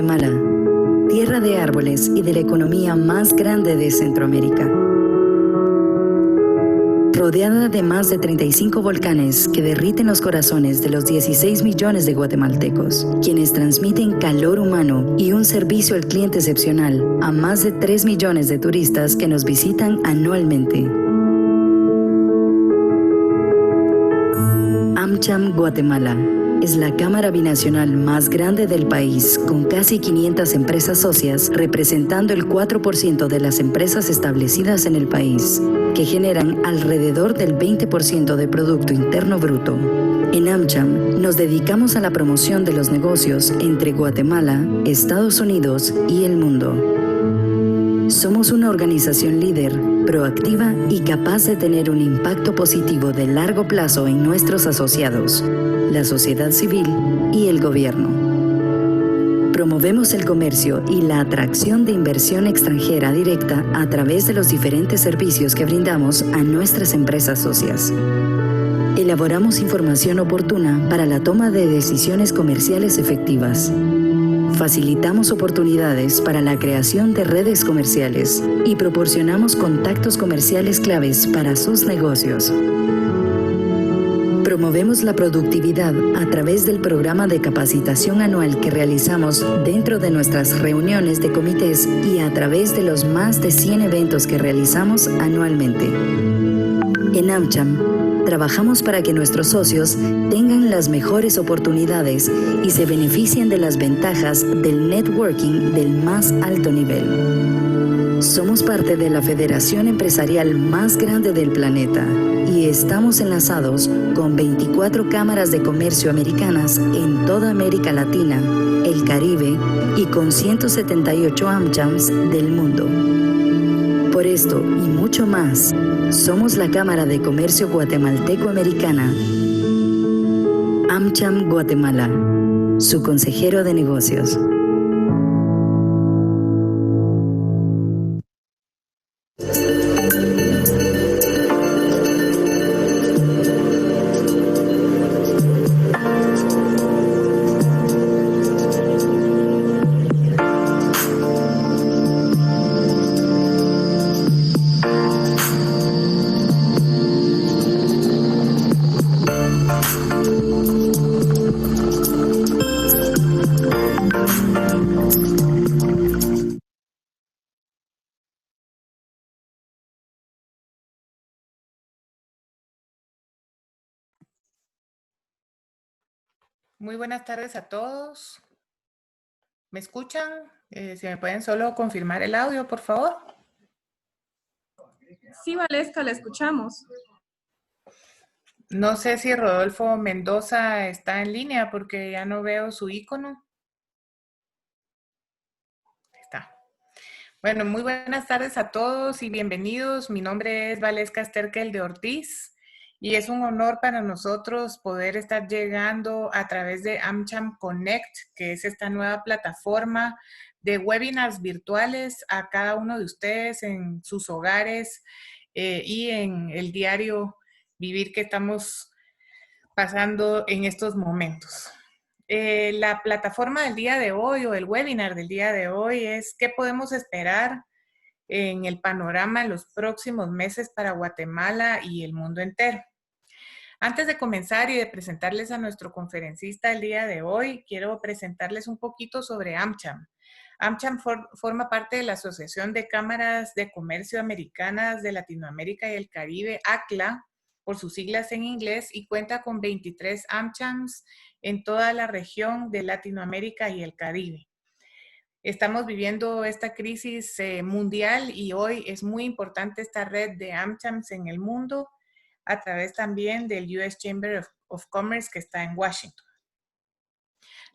Guatemala, tierra de árboles y de la economía más grande de Centroamérica. Rodeada de más de 35 volcanes que derriten los corazones de los 16 millones de guatemaltecos, quienes transmiten calor humano y un servicio al cliente excepcional a más de 3 millones de turistas que nos visitan anualmente. AmCham Guatemala es la cámara binacional más grande del país, con casi 500 empresas socias, representando el 4% de las empresas establecidas en el país, que generan alrededor del 20% de Producto Interno Bruto. En AmCham nos dedicamos a la promoción de los negocios entre Guatemala, Estados Unidos y el mundo. Somos una organización líder, proactiva y capaz de tener un impacto positivo de largo plazo en nuestros asociados, la sociedad civil y el gobierno. Promovemos el comercio y la atracción de inversión extranjera directa a través de los diferentes servicios que brindamos a nuestras empresas socias. Elaboramos información oportuna para la toma de decisiones comerciales efectivas. Facilitamos oportunidades para la creación de redes comerciales y proporcionamos contactos comerciales claves para sus negocios. Promovemos la productividad a través del programa de capacitación anual que realizamos dentro de nuestras reuniones de comités y a través de los más de 100 eventos que realizamos anualmente. En AmCham, trabajamos para que nuestros socios tengan las mejores oportunidades y se beneficien de las ventajas del networking del más alto nivel. Somos parte de la federación empresarial más grande del planeta y estamos enlazados con 24 cámaras de comercio americanas en toda América Latina, el Caribe y con 178 AmChams del mundo. Por esto y mucho más, somos la Cámara de Comercio Guatemalteco-Americana. AmCham Guatemala, su consejero de negocios. Muy buenas tardes a todos. ¿Me escuchan? Si me pueden solo confirmar el audio, por favor. Sí, Valesca, la escuchamos. No sé si Rodolfo Mendoza está en línea porque ya no veo su icono. Está. Bueno, muy buenas tardes a todos y bienvenidos. Mi nombre es Valesca Sterkel de Ortiz y es un honor para nosotros poder estar llegando a través de AmCham Connect, que es esta nueva plataforma de webinars virtuales a cada uno de ustedes en sus hogares y en el diario vivir que estamos pasando en estos momentos. La plataforma del día de hoy o el webinar del día de hoy es ¿qué podemos esperar en el panorama en los próximos meses para Guatemala y el mundo entero? Antes de comenzar y de presentarles a nuestro conferencista el día de hoy, quiero presentarles un poquito sobre AmCham. AmCham forma parte de la Asociación de Cámaras de Comercio Americanas de Latinoamérica y el Caribe, ACLA, por sus siglas en inglés, y cuenta con 23 AmChams en toda la región de Latinoamérica y el Caribe. Estamos viviendo esta crisis mundial y hoy es muy importante esta red de AmChams en el mundo a través también del US Chamber of Commerce que está en Washington.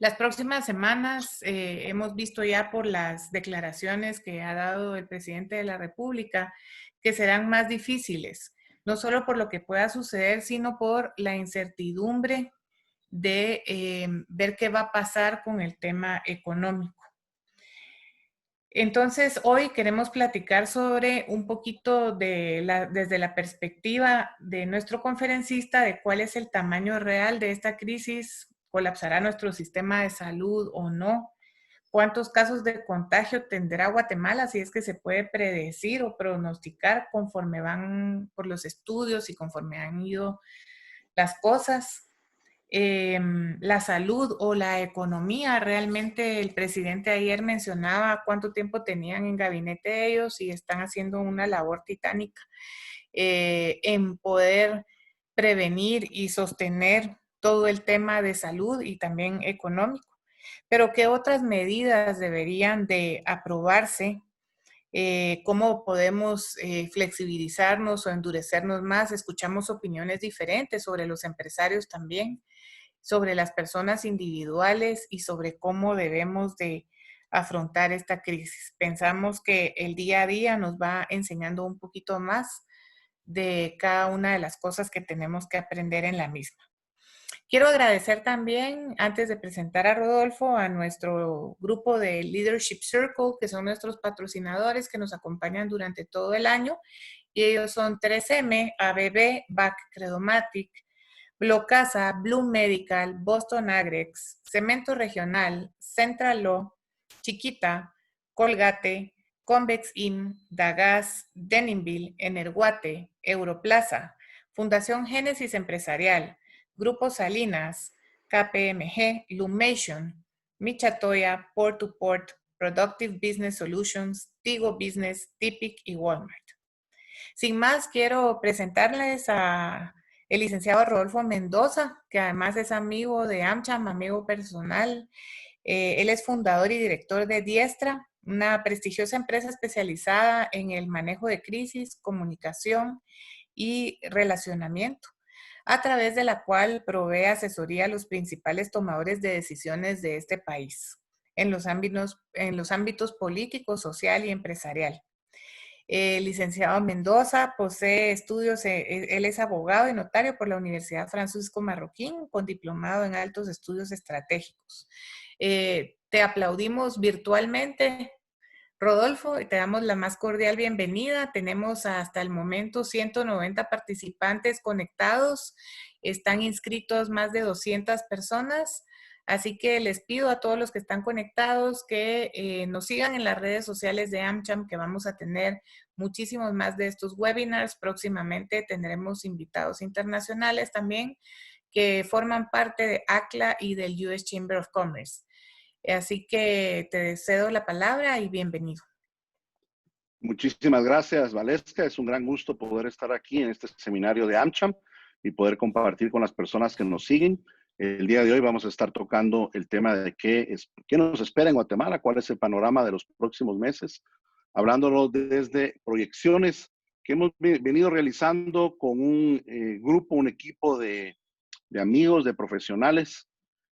Las próximas semanas hemos visto ya por las declaraciones que ha dado el presidente de la República que serán más difíciles, no solo por lo que pueda suceder, sino por la incertidumbre de ver qué va a pasar con el tema económico. Entonces, hoy queremos platicar sobre un poquito desde la perspectiva de nuestro conferencista de cuál es el tamaño real de esta crisis, colapsará nuestro sistema de salud o no, cuántos casos de contagio tendrá Guatemala, si es que se puede predecir o pronosticar conforme van por los estudios y conforme han ido las cosas. La salud o la economía. Realmente el presidente ayer mencionaba cuánto tiempo tenían en gabinete ellos y están haciendo una labor titánica en poder prevenir y sostener todo el tema de salud y también económico. Pero ¿qué otras medidas deberían de aprobarse? ¿Cómo podemos flexibilizarnos o endurecernos más? Escuchamos opiniones diferentes sobre los empresarios también, sobre las personas individuales y sobre cómo debemos de afrontar esta crisis. Pensamos que el día a día nos va enseñando un poquito más de cada una de las cosas que tenemos que aprender en la misma. Quiero agradecer también, antes de presentar a Rodolfo, a nuestro grupo de Leadership Circle, que son nuestros patrocinadores que nos acompañan durante todo el año. Y ellos son 3M, ABB, BAC Credomatic, Blocasa, Blue Medical, Boston Agrex, Cemento Regional, Central Law, Chiquita, Colgate, Convex In, Dagas, Denimville, Energuate, Europlaza, Fundación Génesis Empresarial, Grupo Salinas, KPMG, Lumation, Michatoya, Port to Port, Productive Business Solutions, Tigo Business, Tipic y Walmart. Sin más, quiero presentarles a el licenciado Rodolfo Mendoza, que además es amigo de AmCham, amigo personal. Él es fundador y director de Diestra, una prestigiosa empresa especializada en el manejo de crisis, comunicación y relacionamiento, a través de la cual provee asesoría a los principales tomadores de decisiones de este país en los ámbitos político, social y empresarial. Licenciado Mendoza posee estudios, él es abogado y notario por la Universidad Francisco Marroquín, con diplomado en altos estudios estratégicos. Te aplaudimos virtualmente, Rodolfo, y te damos la más cordial bienvenida. Tenemos hasta el momento 190 participantes conectados, están inscritos más de 200 personas. Así que les pido a todos los que están conectados que nos sigan en las redes sociales de AmCham, que vamos a tener muchísimos más de estos webinars. Próximamente tendremos invitados internacionales también que forman parte de ACLA y del US Chamber of Commerce. Así que te cedo la palabra y bienvenido. Muchísimas gracias, Valesca. Es un gran gusto poder estar aquí en este seminario de AmCham y poder compartir con las personas que nos siguen. El día de hoy vamos a estar tocando el tema de qué nos espera en Guatemala, cuál es el panorama de los próximos meses, hablándolo desde proyecciones que hemos venido realizando con un grupo, un equipo de amigos, de profesionales,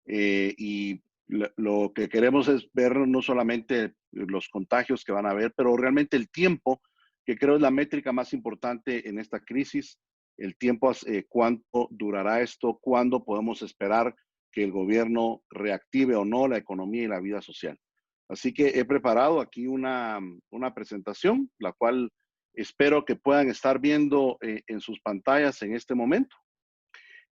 y lo que queremos es ver no solamente los contagios que van a haber, pero realmente el tiempo, que creo es la métrica más importante en esta crisis, el tiempo, cuánto durará esto, cuándo podemos esperar que el gobierno reactive o no la economía y la vida social. Así que he preparado aquí una presentación, la cual espero que puedan estar viendo en sus pantallas en este momento.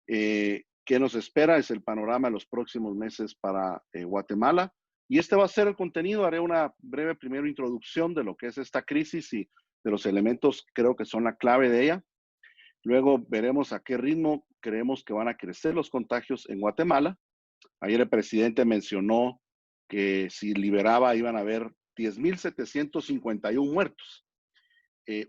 ¿Qué nos espera? Es el panorama de los próximos meses para Guatemala. Y este va a ser el contenido. Haré una breve primera introducción de lo que es esta crisis y de los elementos que creo que son la clave de ella. Luego veremos a qué ritmo creemos que van a crecer los contagios en Guatemala. Ayer el presidente mencionó que si liberaba iban a haber 10,751 muertos.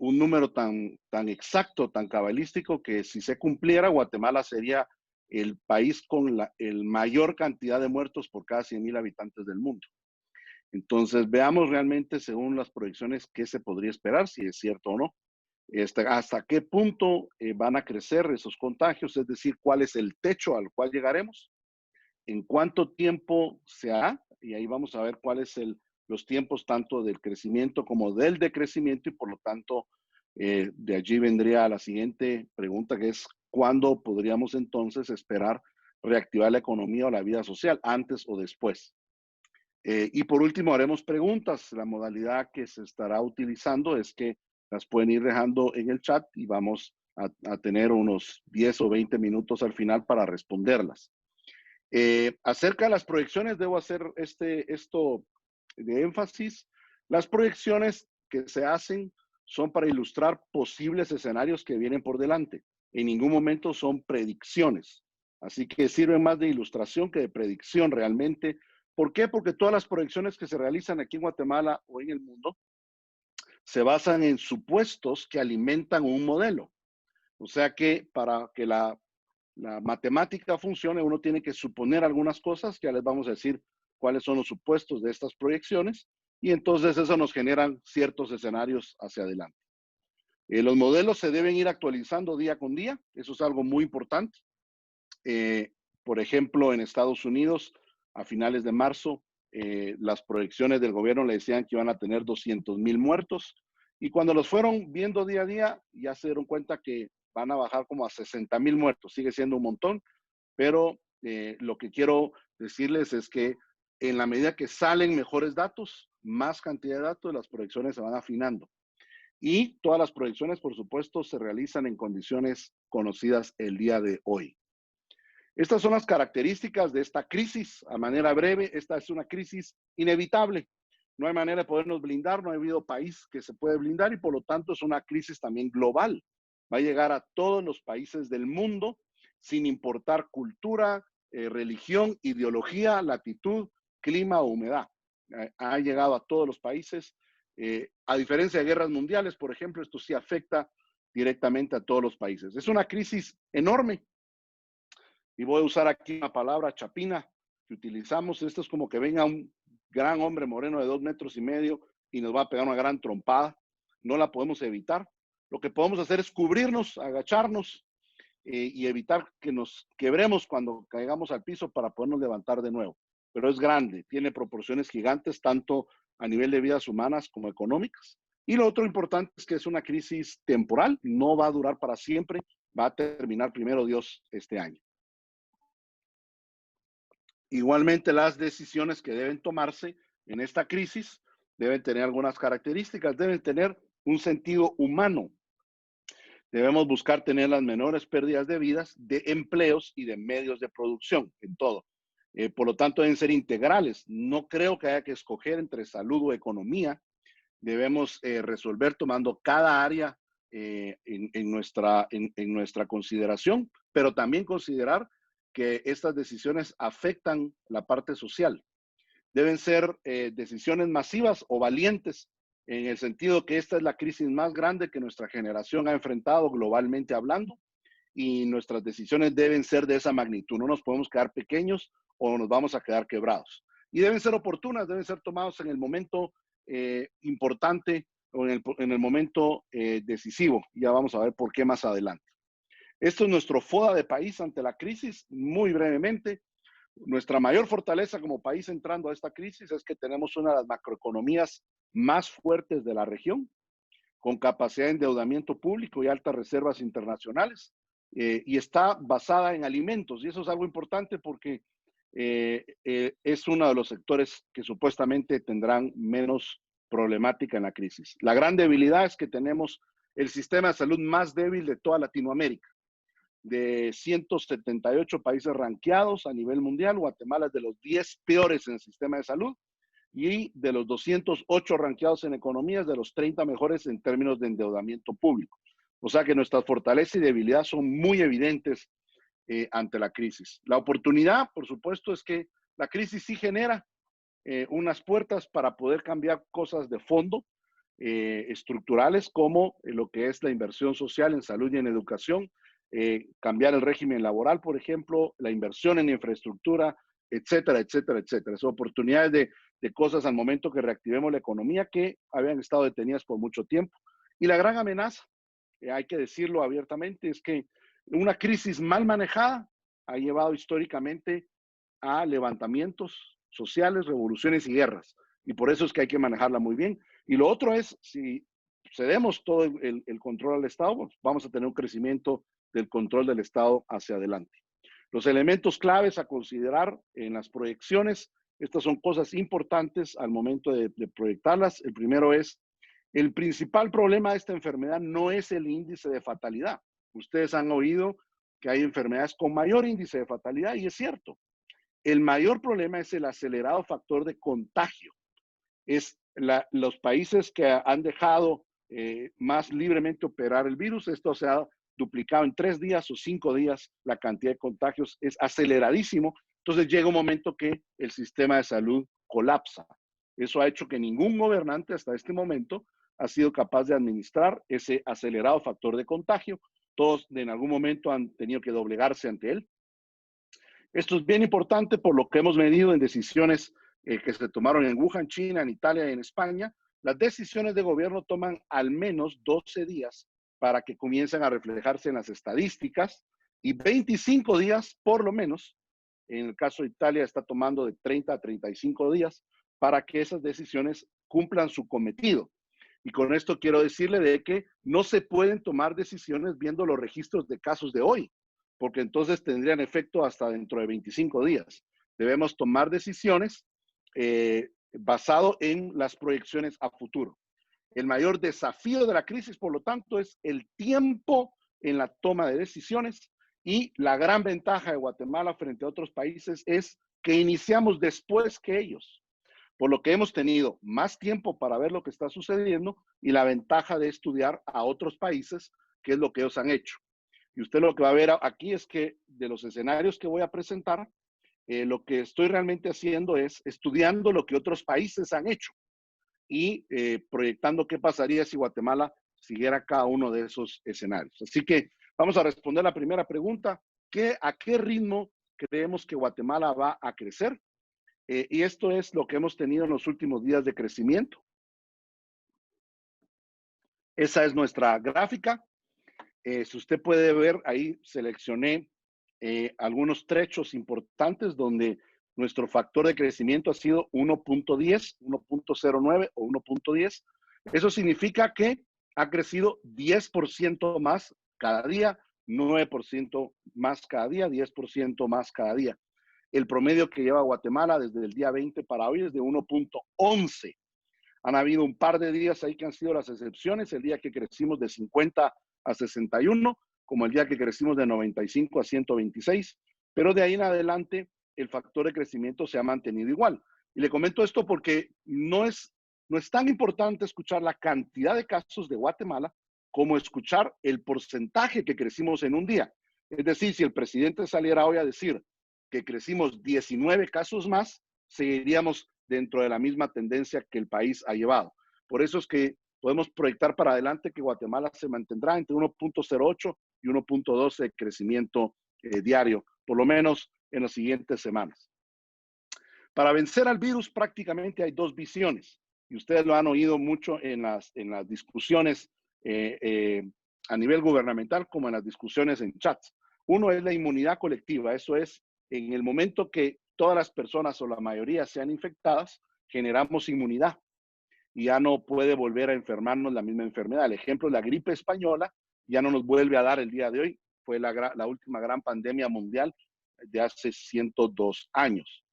Un número tan exacto, tan cabalístico, que si se cumpliera, Guatemala sería el país con el mayor cantidad de muertos por cada 100,000 habitantes del mundo. Entonces, veamos realmente, según las proyecciones, qué se podría esperar, si es cierto o no. Hasta qué punto van a crecer esos contagios, es decir, cuál es el techo al cual llegaremos, en cuánto tiempo se hará, y ahí vamos a ver cuáles los tiempos tanto del crecimiento como del decrecimiento, y por lo tanto, de allí vendría la siguiente pregunta, que es ¿cuándo podríamos entonces esperar reactivar la economía o la vida social, antes o después? Y por último, haremos preguntas. La modalidad que se estará utilizando es que las pueden ir dejando en el chat y vamos a tener unos 10 o 20 minutos al final para responderlas. Acerca de las proyecciones, debo hacer esto de énfasis. Las proyecciones que se hacen son para ilustrar posibles escenarios que vienen por delante. En ningún momento son predicciones. Así que sirven más de ilustración que de predicción realmente. ¿Por qué? Porque todas las proyecciones que se realizan aquí en Guatemala o en el mundo se basan en supuestos que alimentan un modelo. O sea que para que la matemática funcione, uno tiene que suponer algunas cosas, ya les vamos a decir cuáles son los supuestos de estas proyecciones, y entonces eso nos generan ciertos escenarios hacia adelante. Los modelos se deben ir actualizando día con día, eso es algo muy importante. Por ejemplo, en Estados Unidos, a finales de marzo, las proyecciones del gobierno le decían que iban a tener 200,000 muertos, y cuando los fueron viendo día a día, ya se dieron cuenta que van a bajar como a 60,000 muertos. Sigue siendo un montón, pero lo que quiero decirles es que en la medida que salen mejores datos, más cantidad de datos, las proyecciones se van afinando. Y todas las proyecciones, por supuesto, se realizan en condiciones conocidas el día de hoy. Estas son las características de esta crisis. A manera breve, esta es una crisis inevitable. No hay manera de podernos blindar, no ha habido país que se puede blindar y por lo tanto es una crisis también global. Va a llegar a todos los países del mundo sin importar cultura, religión, ideología, latitud, clima o humedad. Ha llegado a todos los países. A diferencia de guerras mundiales, por ejemplo, esto sí afecta directamente a todos los países. Es una crisis enorme. Y voy a usar aquí una palabra chapina que utilizamos. Esto es como que venga un gran hombre moreno de 2,5 metros y nos va a pegar una gran trompada. No la podemos evitar. Lo que podemos hacer es cubrirnos, agacharnos y evitar que nos quebremos cuando caigamos al piso para podernos levantar de nuevo. Pero es grande, tiene proporciones gigantes, tanto a nivel de vidas humanas como económicas. Y lo otro importante es que es una crisis temporal, no va a durar para siempre, va a terminar primero Dios este año. Igualmente, las decisiones que deben tomarse en esta crisis deben tener algunas características, deben tener un sentido humano. Debemos buscar tener las menores pérdidas de vidas, de empleos y de medios de producción en todo. Por lo tanto, deben ser integrales. No creo que haya que escoger entre salud o economía. Debemos resolver tomando cada área en nuestra consideración, pero también considerar que estas decisiones afectan la parte social. Deben ser decisiones masivas o valientes, en el sentido que esta es la crisis más grande que nuestra generación ha enfrentado globalmente hablando, y nuestras decisiones deben ser de esa magnitud. No nos podemos quedar pequeños o nos vamos a quedar quebrados. Y deben ser oportunas, deben ser tomados en el momento importante o en el momento decisivo. Ya vamos a ver por qué más adelante. Esto es nuestro FODA de país ante la crisis, muy brevemente. Nuestra mayor fortaleza como país entrando a esta crisis es que tenemos una de las macroeconomías más fuertes de la región, con capacidad de endeudamiento público y altas reservas internacionales, y está basada en alimentos. Y eso es algo importante porque es uno de los sectores que supuestamente tendrán menos problemática en la crisis. La gran debilidad es que tenemos el sistema de salud más débil de toda Latinoamérica. De 178 países ranqueados a nivel mundial, Guatemala es de los 10 peores en el sistema de salud, y de los 208 ranqueados en economías, de los 30 mejores en términos de endeudamiento público. O sea que nuestras fortalezas y debilidades son muy evidentes ante la crisis. La oportunidad, por supuesto, es que la crisis sí genera unas puertas para poder cambiar cosas de fondo, estructurales, como lo que es la inversión social en salud y en educación, cambiar el régimen laboral, por ejemplo, la inversión en infraestructura, etcétera, etcétera, etcétera. Son oportunidades de cosas al momento que reactivemos la economía que habían estado detenidas por mucho tiempo. Y la gran amenaza, hay que decirlo abiertamente, es que una crisis mal manejada ha llevado históricamente a levantamientos sociales, revoluciones y guerras. Y por eso es que hay que manejarla muy bien. Y lo otro es, si cedemos todo el control al Estado, pues vamos a tener un crecimiento del control del Estado hacia adelante. Los elementos claves a considerar en las proyecciones, estas son cosas importantes al momento de proyectarlas. El primero es, el principal problema de esta enfermedad no es el índice de fatalidad. Ustedes han oído que hay enfermedades con mayor índice de fatalidad y es cierto. El mayor problema es el acelerado factor de contagio. los países que han dejado más libremente operar el virus. Esto se ha duplicado en 3 días o 5 días, la cantidad de contagios es aceleradísimo. Entonces llega un momento que el sistema de salud colapsa. Eso ha hecho que ningún gobernante hasta este momento ha sido capaz de administrar ese acelerado factor de contagio. Todos en algún momento han tenido que doblegarse ante él. Esto es bien importante por lo que hemos medido en decisiones que se tomaron en Wuhan, China, en Italia y en España. Las decisiones de gobierno toman al menos 12 días para que comiencen a reflejarse en las estadísticas y 25 días por lo menos, en el caso de Italia está tomando de 30 a 35 días para que esas decisiones cumplan su cometido. Y con esto quiero decirle de que no se pueden tomar decisiones viendo los registros de casos de hoy, porque entonces tendrían efecto hasta dentro de 25 días. Debemos tomar decisiones basado en las proyecciones a futuro. El mayor desafío de la crisis, por lo tanto, es el tiempo en la toma de decisiones, y la gran ventaja de Guatemala frente a otros países es que iniciamos después que ellos, por lo que hemos tenido más tiempo para ver lo que está sucediendo y la ventaja de estudiar a otros países, que es lo que ellos han hecho. Y usted lo que va a ver aquí es que de los escenarios que voy a presentar, lo que estoy realmente haciendo es estudiando lo que otros países han hecho y proyectando qué pasaría si Guatemala siguiera cada uno de esos escenarios. Así que vamos a responder la primera pregunta: ¿a qué ritmo creemos que Guatemala va a crecer? Y esto es lo que hemos tenido en los últimos días de crecimiento. Esa es nuestra gráfica. Si usted puede ver, ahí seleccioné algunos trechos importantes donde nuestro factor de crecimiento ha sido 1.10, 1.09 o 1.10. Eso significa que ha crecido 10% más cada día, 9% más cada día, 10% más cada día. El promedio que lleva Guatemala desde el día 20 para hoy es de 1.11. Han habido un par de días ahí que han sido las excepciones, el día que crecimos de 50 a 61, como el día que crecimos de 95 a 126, pero de ahí en adelante el factor de crecimiento se ha mantenido igual. Y le comento esto porque no es tan importante escuchar la cantidad de casos de Guatemala como escuchar el porcentaje que crecimos en un día. Es decir, si el presidente saliera hoy a decir que crecimos 19 casos más, seguiríamos dentro de la misma tendencia que el país ha llevado. Por eso es que podemos proyectar para adelante que Guatemala se mantendrá entre 1.08 y 1.12 de crecimiento diario, por lo menos en las siguientes semanas. Para vencer al virus prácticamente hay 2 visiones, y ustedes lo han oído mucho en las discusiones a nivel gubernamental como en las discusiones en chats. Uno es la inmunidad colectiva, eso es, en el momento que todas las personas o la mayoría sean infectadas, generamos inmunidad y ya no puede volver a enfermarnos la misma enfermedad. El ejemplo, la gripe española ya no nos vuelve a dar el día de hoy. Fue la última gran pandemia mundial de hace 102 años.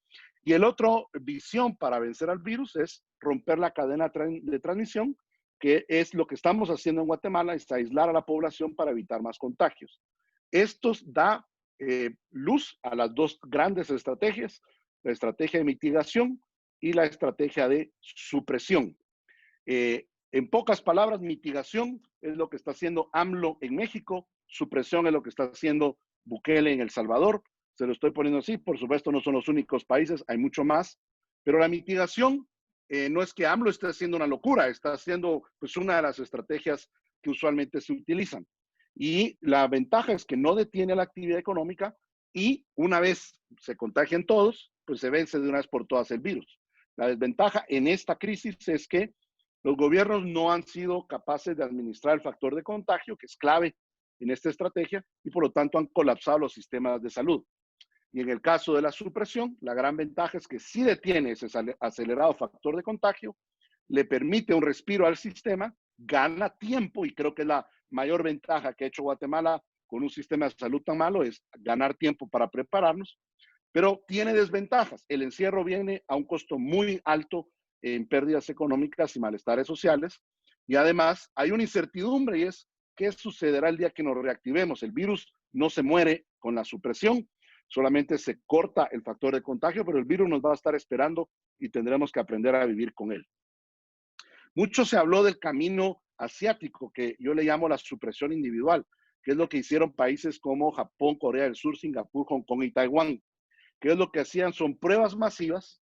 Y el otro visión para vencer al virus es romper la cadena de transmisión, que es lo que estamos haciendo en Guatemala, es aislar a la población para evitar más contagios. Esto da luz a las 2 grandes estrategias, la estrategia de mitigación y la estrategia de supresión. En pocas palabras, mitigación es lo que está haciendo AMLO en México, supresión es lo que está haciendo Bukele en El Salvador. Se lo estoy poniendo así, por supuesto no son los únicos países, hay mucho más, pero la mitigación no es que AMLO esté haciendo una locura, está haciendo pues una de las estrategias que usualmente se utilizan. Y la ventaja es que no detiene la actividad económica y una vez se contagian todos, pues se vence de una vez por todas el virus. La desventaja en esta crisis es que los gobiernos no han sido capaces de administrar el factor de contagio, que es clave en esta estrategia, y por lo tanto han colapsado los sistemas de salud. Y en el caso de la supresión, la gran ventaja es que sí detiene ese acelerado factor de contagio, le permite un respiro al sistema, gana tiempo, y creo que es la mayor ventaja que ha hecho Guatemala con un sistema de salud tan malo, es ganar tiempo para prepararnos, pero tiene desventajas. El encierro viene a un costo muy alto en pérdidas económicas y malestares sociales, y además hay una incertidumbre, y es qué sucederá el día que nos reactivemos. El virus no se muere con la supresión, solamente se corta el factor de contagio, pero el virus nos va a estar esperando y tendremos que aprender a vivir con él. Mucho se habló del camino asiático, que yo le llamo la supresión individual, que es lo que hicieron países como Japón, Corea del Sur, Singapur, Hong Kong y Taiwán, que es lo que hacían son pruebas masivas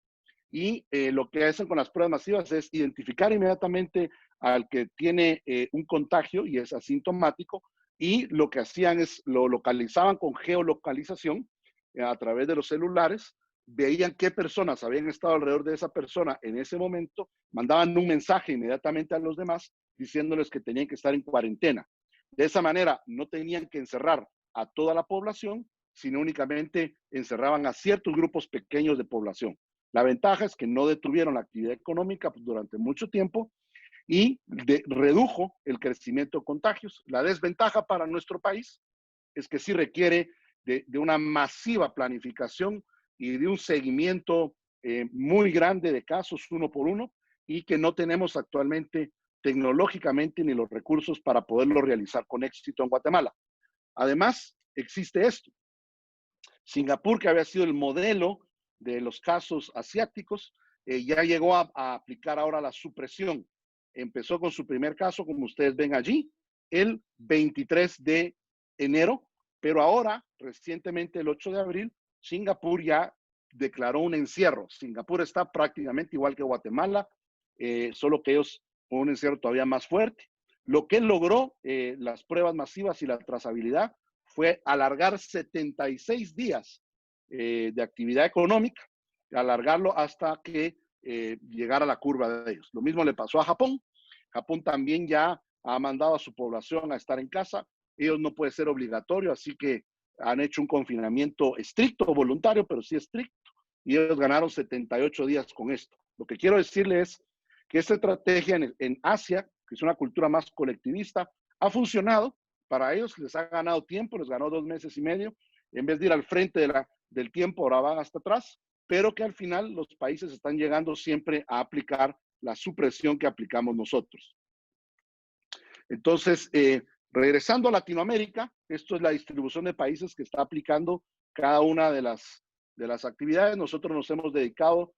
y lo que hacen con las pruebas masivas es identificar inmediatamente al que tiene un contagio y es asintomático, y lo que hacían es lo localizaban con geolocalización a través de los celulares, veían qué personas habían estado alrededor de esa persona en ese momento, mandaban un mensaje inmediatamente a los demás diciéndoles que tenían que estar en cuarentena. De esa manera no tenían que encerrar a toda la población, sino únicamente encerraban a ciertos grupos pequeños de población. La ventaja es que no detuvieron la actividad económica durante mucho tiempo y redujo el crecimiento de contagios. La desventaja para nuestro país es que sí requiere de una masiva planificación y de un seguimiento muy grande de casos uno por uno, y que no tenemos actualmente tecnológicamente ni los recursos para poderlo realizar con éxito en Guatemala. Además, existe esto. Singapur, que había sido el modelo de los casos asiáticos, ya llegó a aplicar ahora la supresión. Empezó con su primer caso, como ustedes ven allí, el 23 de enero, pero ahora, recientemente, el 8 de abril, Singapur ya declaró un encierro. Singapur está prácticamente igual que Guatemala, solo que ellos con un encierro todavía más fuerte. Lo que logró las pruebas masivas y la trazabilidad fue alargar 76 días de actividad económica, alargarlo hasta que llegara la curva de ellos. Lo mismo le pasó a Japón. Japón también ya ha mandado a su población a estar en casa. Ellos no puede ser obligatorio, así que han hecho un confinamiento estricto, voluntario, pero sí estricto. Y ellos ganaron 78 días con esto. Lo que quiero decirles es que esta estrategia en Asia, que es una cultura más colectivista, ha funcionado. Para ellos les ha ganado tiempo, les ganó 2 meses y medio. En vez de ir al frente del tiempo, ahora van hasta atrás, pero que al final los países están llegando siempre a aplicar la supresión que aplicamos nosotros. Entonces, regresando a Latinoamérica, esto es la distribución de países que está aplicando cada una de las actividades. Nosotros nos hemos dedicado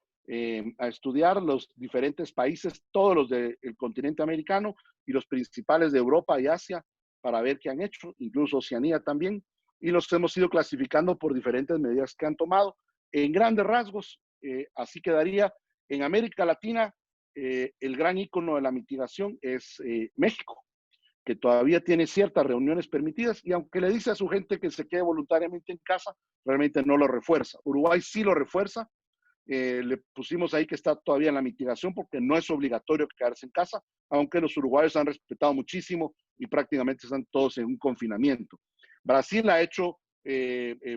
a estudiar los diferentes países, todos los del continente americano y los principales de Europa y Asia, para ver qué han hecho, incluso Oceanía también, y los hemos ido clasificando por diferentes medidas que han tomado. En grandes rasgos, así quedaría. En América Latina, el gran ícono de la mitigación es México, que todavía tiene ciertas reuniones permitidas, y aunque le dice a su gente que se quede voluntariamente en casa, realmente no lo refuerza. Uruguay sí lo refuerza. Le pusimos ahí que está todavía en la mitigación porque no es obligatorio quedarse en casa, aunque los uruguayos han respetado muchísimo y prácticamente están todos en un confinamiento. Brasil ha hecho,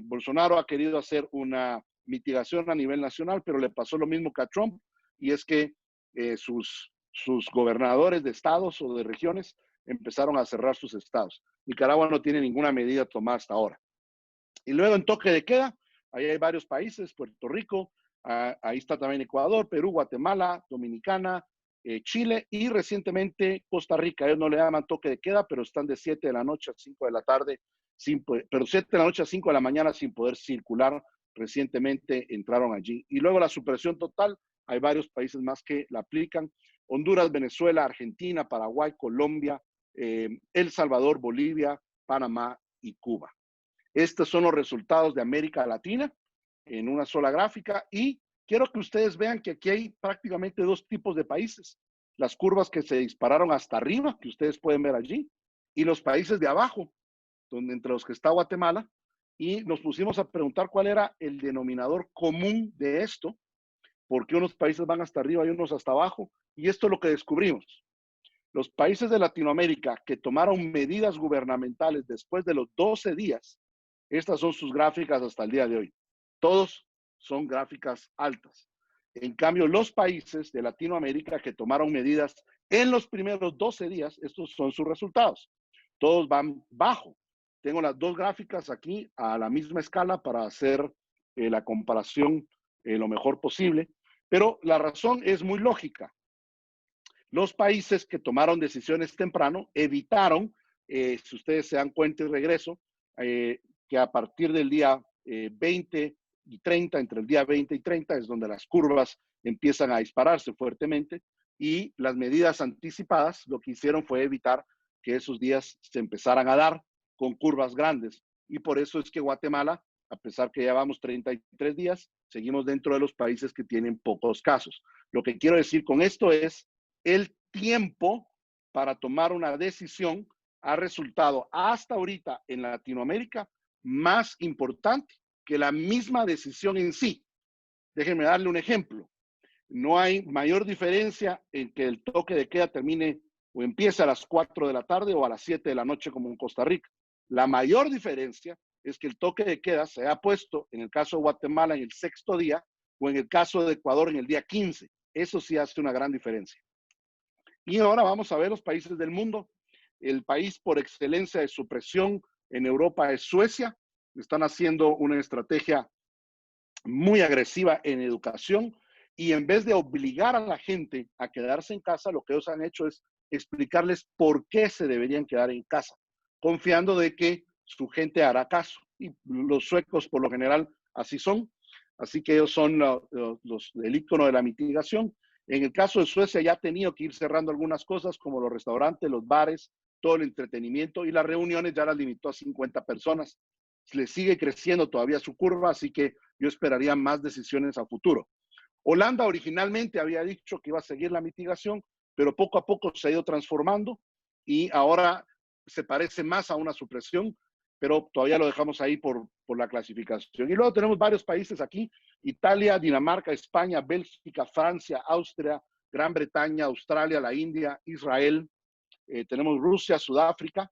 Bolsonaro ha querido hacer una mitigación a nivel nacional, pero le pasó lo mismo que a Trump, y es que sus gobernadores de estados o de regiones empezaron a cerrar sus estados. Nicaragua no tiene ninguna medida tomada hasta ahora. Y luego en toque de queda, ahí hay varios países, Puerto Rico, ahí está también Ecuador, Perú, Guatemala, Dominicana, Chile y recientemente Costa Rica. Ellos no le llaman toque de queda, pero están de 7 de la noche a 5 de la tarde, pero 7 de la noche a 5 de la mañana sin poder circular. Recientemente entraron allí. Y luego la supresión total, hay varios países más que la aplican: Honduras, Venezuela, Argentina, Paraguay, Colombia, El Salvador, Bolivia, Panamá y Cuba. Estos son los resultados de América Latina en una sola gráfica, y quiero que ustedes vean que aquí hay prácticamente 2 tipos de países: las curvas que se dispararon hasta arriba, que ustedes pueden ver allí, y los países de abajo, donde entre los que está Guatemala, y nos pusimos a preguntar cuál era el denominador común de esto, porque unos países van hasta arriba y unos hasta abajo, y esto es lo que descubrimos. Los países de Latinoamérica que tomaron medidas gubernamentales después de los 12 días, estas son sus gráficas hasta el día de hoy. Todos son gráficas altas. En cambio, los países de Latinoamérica que tomaron medidas en los primeros 12 días, estos son sus resultados. Todos van bajo. Tengo las 2 gráficas aquí a la misma escala para hacer la comparación lo mejor posible, pero la razón es muy lógica. Los países que tomaron decisiones temprano evitaron, si ustedes se dan cuenta y regreso, que a partir del día 20 y 30, entre el día 20 y 30, es donde las curvas empiezan a dispararse fuertemente. y las medidas anticipadas lo que hicieron fue evitar que esos días se empezaran a dar con curvas grandes. Y por eso es que Guatemala, a pesar que ya vamos 33 días, seguimos dentro de los países que tienen pocos casos. Lo que quiero decir con esto es el tiempo para tomar una decisión ha resultado hasta ahorita en Latinoamérica más importante que la misma decisión en sí. Déjenme darle un ejemplo. No hay mayor diferencia en que el toque de queda termine o empiece a las 4 de la tarde o a las 7 de la noche como en Costa Rica. La mayor diferencia es que el toque de queda se ha puesto en el caso de Guatemala en el 6º día o en el caso de Ecuador en el día 15. Eso sí hace una gran diferencia. Y ahora vamos a ver los países del mundo. El país por excelencia de supresión en Europa es Suecia. Están haciendo una estrategia muy agresiva en educación y en vez de obligar a la gente a quedarse en casa, lo que ellos han hecho es explicarles por qué se deberían quedar en casa, confiando de que su gente hará caso. Y los suecos por lo general así son. Así que ellos son el ícono de la mitigación. En el caso de Suecia ya ha tenido que ir cerrando algunas cosas como los restaurantes, los bares, todo el entretenimiento y las reuniones ya las limitó a 50 personas. Le sigue creciendo todavía su curva, así que yo esperaría más decisiones a futuro. Holanda originalmente había dicho que iba a seguir la mitigación, pero poco a poco se ha ido transformando y ahora se parece más a una supresión, pero todavía lo dejamos ahí por la clasificación. Y luego tenemos varios países aquí: Italia, Dinamarca, España, Bélgica, Francia, Austria, Gran Bretaña, Australia, la India, Israel. Tenemos Rusia, Sudáfrica,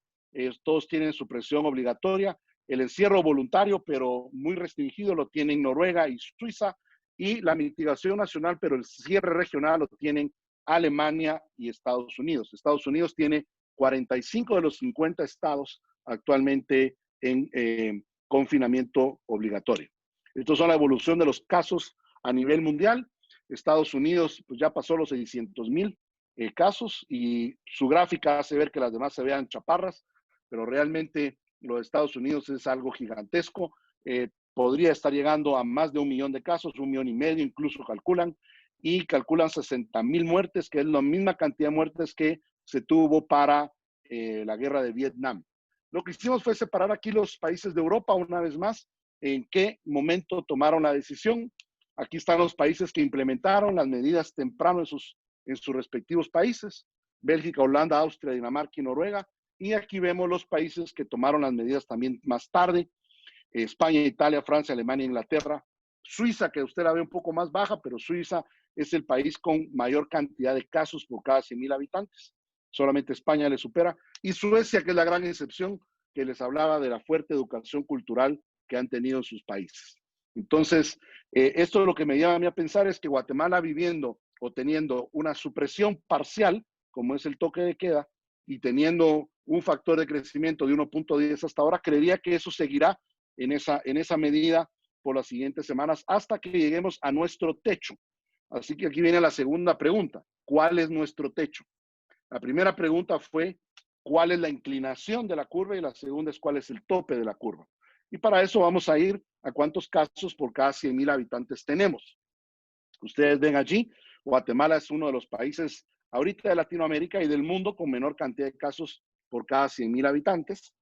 todos tienen supresión obligatoria. El encierro voluntario, pero muy restringido, lo tienen Noruega y Suiza, y la mitigación nacional, pero el cierre regional lo tienen Alemania y Estados Unidos. Estados Unidos tiene 45 de los 50 estados actualmente en confinamiento obligatorio. Estos son la evolución de los casos a nivel mundial. Estados Unidos pues, ya pasó los 600,000 casos y su gráfica hace ver que las demás se vean chaparras, pero realmente los Estados Unidos es algo gigantesco. Podría estar llegando a más de 1 millón de casos, 1,5 millones incluso calculan, y calculan 60,000 muertes, que es la misma cantidad de muertes que se tuvo para la guerra de Vietnam. Lo que hicimos fue separar aquí los países de Europa una vez más, en qué momento tomaron la decisión. Aquí están los países que implementaron las medidas temprano en sus respectivos países: Bélgica, Holanda, Austria, Dinamarca y Noruega. Y aquí vemos los países que tomaron las medidas también más tarde: España, Italia, Francia, Alemania, Inglaterra, Suiza, que usted la ve un poco más baja, pero Suiza es el país con mayor cantidad de casos por cada 100,000 habitantes. Solamente España le supera. Y Suecia, que es la gran excepción, que les hablaba de la fuerte educación cultural que han tenido en sus países. Entonces, esto es lo que me lleva a mí a pensar, es que Guatemala, viviendo o teniendo una supresión parcial, como es el toque de queda, y teniendo un factor de crecimiento de 1.10 hasta ahora, creería que eso seguirá en esa medida por las siguientes semanas hasta que lleguemos a nuestro techo. Así que aquí viene la segunda pregunta: ¿cuál es nuestro techo? La primera pregunta fue ¿cuál es la inclinación de la curva? Y la segunda es ¿cuál es el tope de la curva? Y para eso vamos a ir a cuántos casos por cada 100,000 habitantes tenemos. Ustedes ven allí, Guatemala es uno de los países ahorita de Latinoamérica y del mundo con menor cantidad de casos por cada 100,000 habitantes.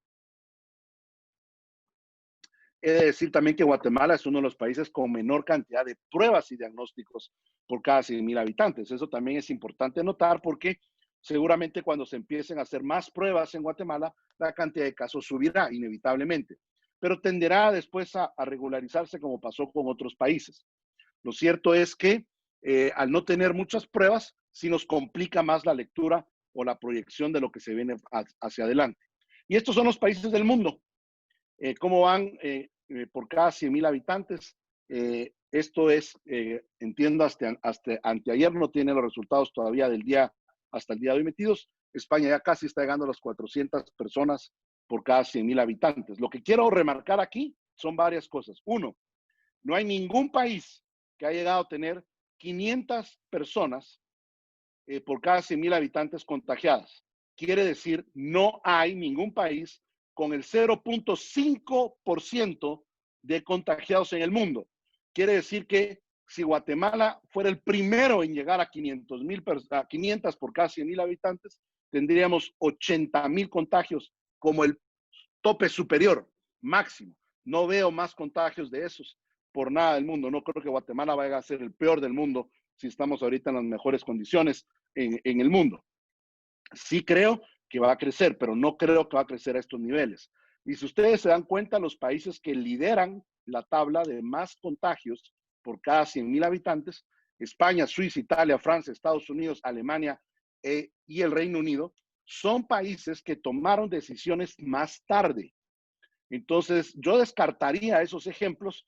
He de decir también que Guatemala es uno de los países con menor cantidad de pruebas y diagnósticos por cada 100,000 habitantes. Eso también es importante notar porque seguramente cuando se empiecen a hacer más pruebas en Guatemala, la cantidad de casos subirá inevitablemente, pero tenderá después a regularizarse como pasó con otros países. Lo cierto es que al no tener muchas pruebas, sí nos complica más la lectura o la proyección de lo que se viene hacia adelante. Y estos son los países del mundo. ¿Cómo van por cada 100,000 habitantes? Esto es, entiendo, hasta anteayer no tiene los resultados todavía del día, hasta el día de hoy metidos. España ya casi está llegando a las 400 personas por cada 100,000 habitantes. Lo que quiero remarcar aquí son varias cosas. Uno, no hay ningún país que ha llegado a tener 500 personas por cada 100,000 habitantes contagiadas. Quiere decir, no hay ningún país con el 0.5% de contagiados en el mundo. Quiere decir que si Guatemala fuera el primero en llegar a 500 por cada 100,000 habitantes, tendríamos 80,000 contagios como el tope superior, máximo. No veo más contagios de esos por nada del mundo. No creo que Guatemala vaya a ser el peor del mundo si estamos ahorita en las mejores condiciones en el mundo. Sí creo que va a crecer, pero no creo que va a crecer a estos niveles. Y si ustedes se dan cuenta, los países que lideran la tabla de más contagios por cada 100,000 habitantes, España, Suiza, Italia, Francia, Estados Unidos, Alemania y el Reino Unido, son países que tomaron decisiones más tarde. Entonces, yo descartaría esos ejemplos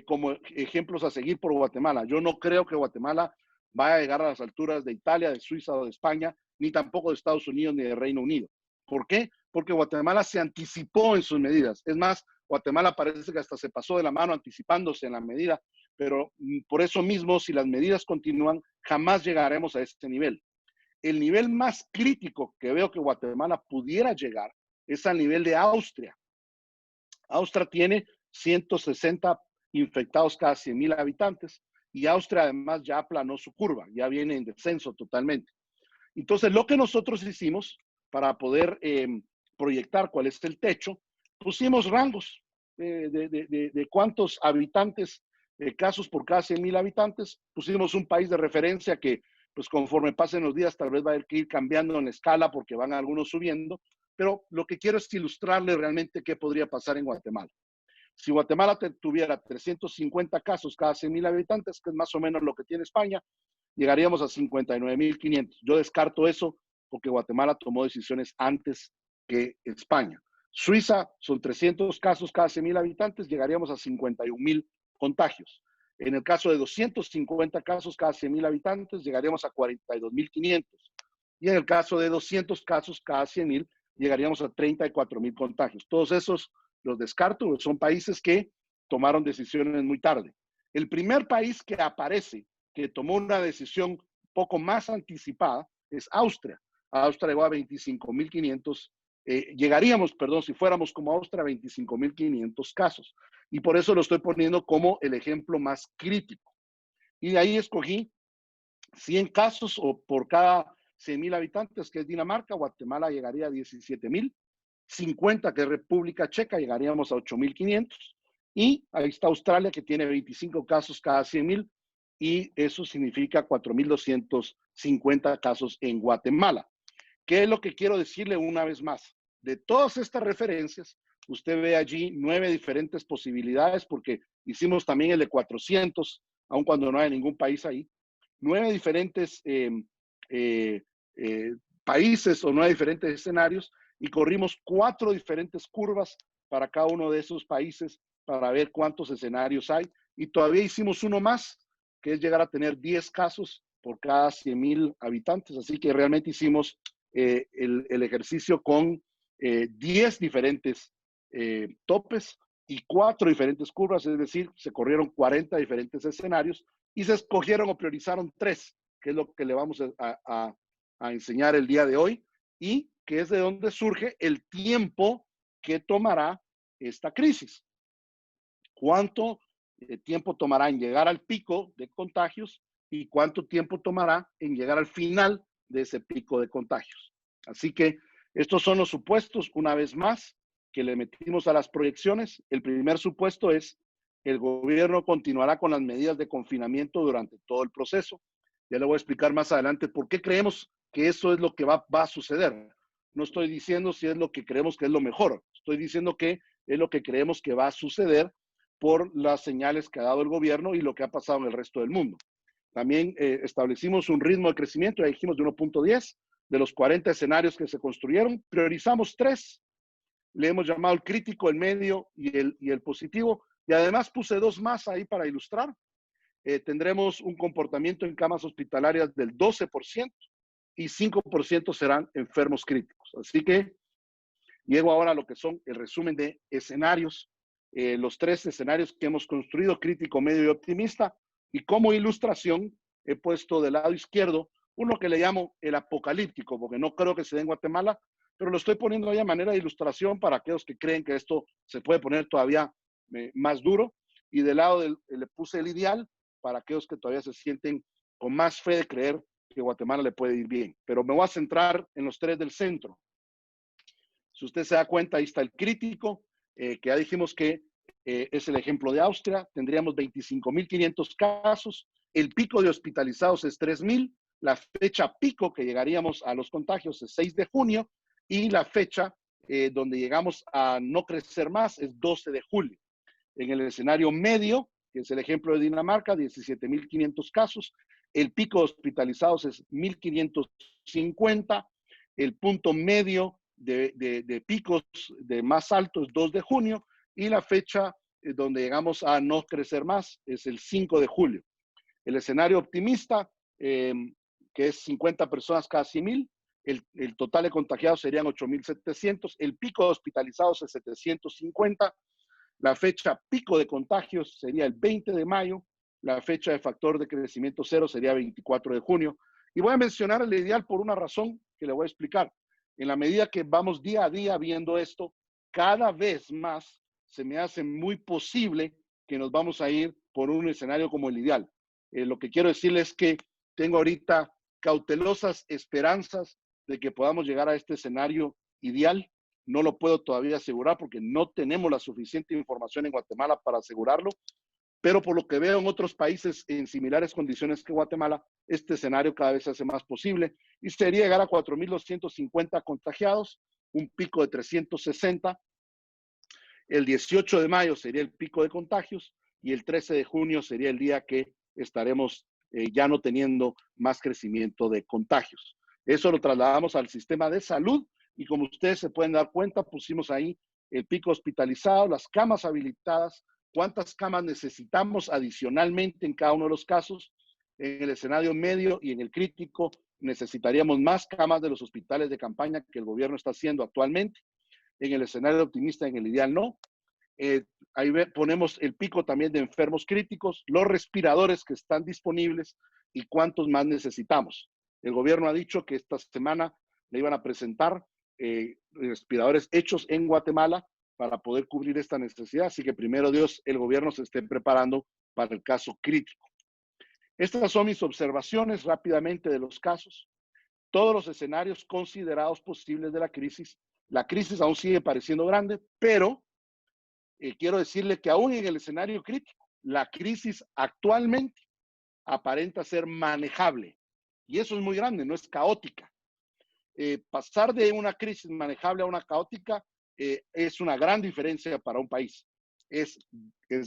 como ejemplos a seguir por Guatemala. Yo no creo que Guatemala vaya a llegar a las alturas de Italia, de Suiza o de España, ni tampoco de Estados Unidos ni de Reino Unido. ¿Por qué? Porque Guatemala se anticipó en sus medidas. Es más, Guatemala parece que hasta se pasó de la mano anticipándose en la medida, pero por eso mismo, si las medidas continúan, jamás llegaremos a este nivel. El nivel más crítico que veo que Guatemala pudiera llegar es al nivel de Austria. Austria tiene 160 infectados cada 100,000 habitantes y Austria además ya aplanó su curva, ya viene en descenso totalmente. Entonces, lo que nosotros hicimos para poder proyectar cuál es el techo, pusimos rangos de cuántos habitantes, casos por cada 100,000 habitantes, pusimos un país de referencia que, pues conforme pasen los días, tal vez va a haber que ir cambiando en la escala porque van algunos subiendo, pero lo que quiero es ilustrarle realmente qué podría pasar en Guatemala. Si Guatemala tuviera 350 casos cada 100,000 habitantes, que es más o menos lo que tiene España, llegaríamos a 59,500. Yo descarto eso porque Guatemala tomó decisiones antes que España. Suiza son 300 casos cada 100,000 habitantes, llegaríamos a 51,000 contagios. En el caso de 250 casos cada 100,000 habitantes, llegaríamos a 42,500. Y en el caso de 200 casos cada 100,000, llegaríamos a 34,000 contagios. Todos esos los descarto, son países que tomaron decisiones muy tarde. El primer país que aparece, que tomó una decisión poco más anticipada, es Austria. Austria llegó a 25,500, llegaríamos, perdón, si fuéramos como Austria, a 25,500 casos. Y por eso lo estoy poniendo como el ejemplo más crítico. Y de ahí escogí 100 casos o por cada 100,000 habitantes, que es Dinamarca. Guatemala llegaría a 17,000. 50, que es República Checa, llegaríamos a 8,500. Y ahí está Australia, que tiene 25 casos cada 100,000. Y eso significa 4,250 casos en Guatemala. ¿Qué es lo que quiero decirle una vez más? De todas estas referencias, usted ve allí 9 diferentes posibilidades, porque hicimos también el de 400, aun cuando no hay ningún país ahí. 9 diferentes países o 9 diferentes escenarios y corrimos 4 diferentes curvas para cada uno de esos países para ver cuántos escenarios hay. Y todavía hicimos uno más, que es llegar a tener 10 casos por cada 100,000 habitantes. Así que realmente hicimos el ejercicio con 10 diferentes topes y 4 diferentes curvas, es decir, se corrieron 40 diferentes escenarios y se escogieron o priorizaron 3, que es lo que le vamos a enseñar el día de hoy y que es de donde surge el tiempo que tomará esta crisis. ¿Cuánto tiempo tomará en llegar al pico de contagios y cuánto tiempo tomará en llegar al final de ese pico de contagios? Así que estos son los supuestos, una vez más, que le metimos a las proyecciones. El primer supuesto es el gobierno continuará con las medidas de confinamiento durante todo el proceso. Ya le voy a explicar más adelante por qué creemos que eso es lo que va a suceder. No estoy diciendo si es lo que creemos que es lo mejor. Estoy diciendo que es lo que creemos que va a suceder por las señales que ha dado el gobierno y lo que ha pasado en el resto del mundo. También establecimos un ritmo de crecimiento, ya dijimos de 1.10, de los 40 escenarios que se construyeron, priorizamos 3. Le hemos llamado el crítico, el medio y el positivo. Y además puse 2 más ahí para ilustrar. Tendremos un comportamiento en camas hospitalarias del 12% y 5% serán enfermos críticos. Así que llego ahora a lo que son el resumen de escenarios, los 3 escenarios que hemos construido, crítico, medio y optimista. Y como ilustración he puesto del lado izquierdo uno que le llamo el apocalíptico, porque no creo que se dé en Guatemala, pero lo estoy poniendo ahí a manera de ilustración para aquellos que creen que esto se puede poner todavía más duro. Y del lado le puse el ideal, para aquellos que todavía se sienten con más fe de creer que Guatemala le puede ir bien. Pero me voy a centrar en los 3 del centro. Si usted se da cuenta, ahí está el crítico, que ya dijimos que es el ejemplo de Austria. Tendríamos 25.500 casos. El pico de hospitalizados es 3.000. La fecha pico que llegaríamos a los contagios es 6 de junio. Y la fecha donde llegamos a no crecer más es 12 de julio. En el escenario medio, que es el ejemplo de Dinamarca, 17.500 casos. El pico de hospitalizados es 1.550. El punto medio de picos de más alto es 2 de junio y la fecha donde llegamos a no crecer más es el 5 de julio. El escenario optimista, que es 50 personas cada 100,000, el total de contagiados serían 8.700, el pico de hospitalizados es 750, la fecha pico de contagios sería el 20 de mayo, la fecha de factor de crecimiento cero sería 24 de junio. Y voy a mencionar el ideal por una razón que le voy a explicar. En la medida que vamos día a día viendo esto, cada vez más se me hace muy posible que nos vamos a ir por un escenario como el ideal. Lo que quiero decirles es que tengo ahorita cautelosas esperanzas de que podamos llegar a este escenario ideal. No lo puedo todavía asegurar porque no tenemos la suficiente información en Guatemala para asegurarlo, pero por lo que veo en otros países en similares condiciones que Guatemala, este escenario cada vez se hace más posible y sería llegar a 4.250 contagiados, un pico de 360. El 18 de mayo sería el pico de contagios y el 13 de junio sería el día que estaremos ya no teniendo más crecimiento de contagios. Eso lo trasladamos al sistema de salud y como ustedes se pueden dar cuenta, pusimos ahí el pico hospitalizado, las camas habilitadas, cuántas camas necesitamos adicionalmente en cada uno de los casos. En el escenario medio y en el crítico necesitaríamos más camas de los hospitales de campaña que el gobierno está haciendo actualmente. En el escenario optimista, en el ideal no. Ahí ponemos el pico también de enfermos críticos, los respiradores que están disponibles y cuántos más necesitamos. El gobierno ha dicho que esta semana le iban a presentar respiradores hechos en Guatemala para poder cubrir esta necesidad. Así que primero Dios, el gobierno se esté preparando para el caso crítico. Estas son mis observaciones rápidamente de los casos. Todos los escenarios considerados posibles de la crisis. La crisis aún sigue pareciendo grande, pero quiero decirle que aún en el escenario crítico, la crisis actualmente aparenta ser manejable. Y eso es muy grande, no es caótica. Pasar de una crisis manejable a una caótica es una gran diferencia para un país. Es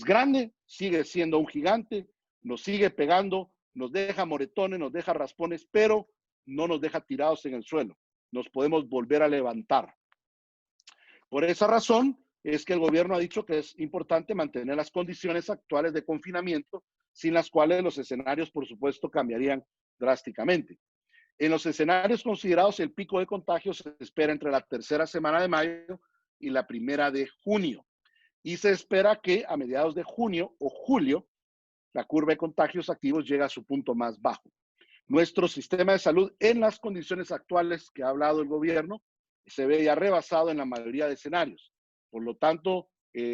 grande, sigue siendo un gigante, nos sigue pegando, nos deja moretones, nos deja raspones, pero no nos deja tirados en el suelo. Nos podemos volver a levantar. Por esa razón es que el gobierno ha dicho que es importante mantener las condiciones actuales de confinamiento, sin las cuales los escenarios, por supuesto, cambiarían drásticamente. En los escenarios considerados, el pico de contagios se espera entre la tercera semana de mayo y la primera de junio. Y se espera que a mediados de junio o julio, la curva de contagios activos llega a su punto más bajo. Nuestro sistema de salud, en las condiciones actuales que ha hablado el gobierno, se ve ya rebasado en la mayoría de escenarios. Por lo tanto,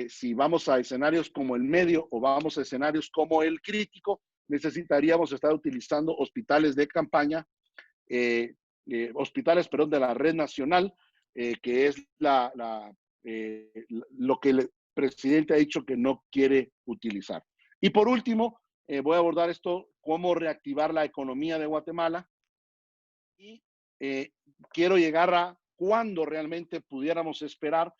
si vamos a escenarios como el medio o vamos a escenarios como el crítico, necesitaríamos estar utilizando hospitales de campaña, hospitales, perdón, de la red nacional, que es lo que el presidente ha dicho que no quiere utilizar. Y por último, voy a abordar esto, cómo reactivar la economía de Guatemala. Y quiero llegar a cuándo realmente pudiéramos esperar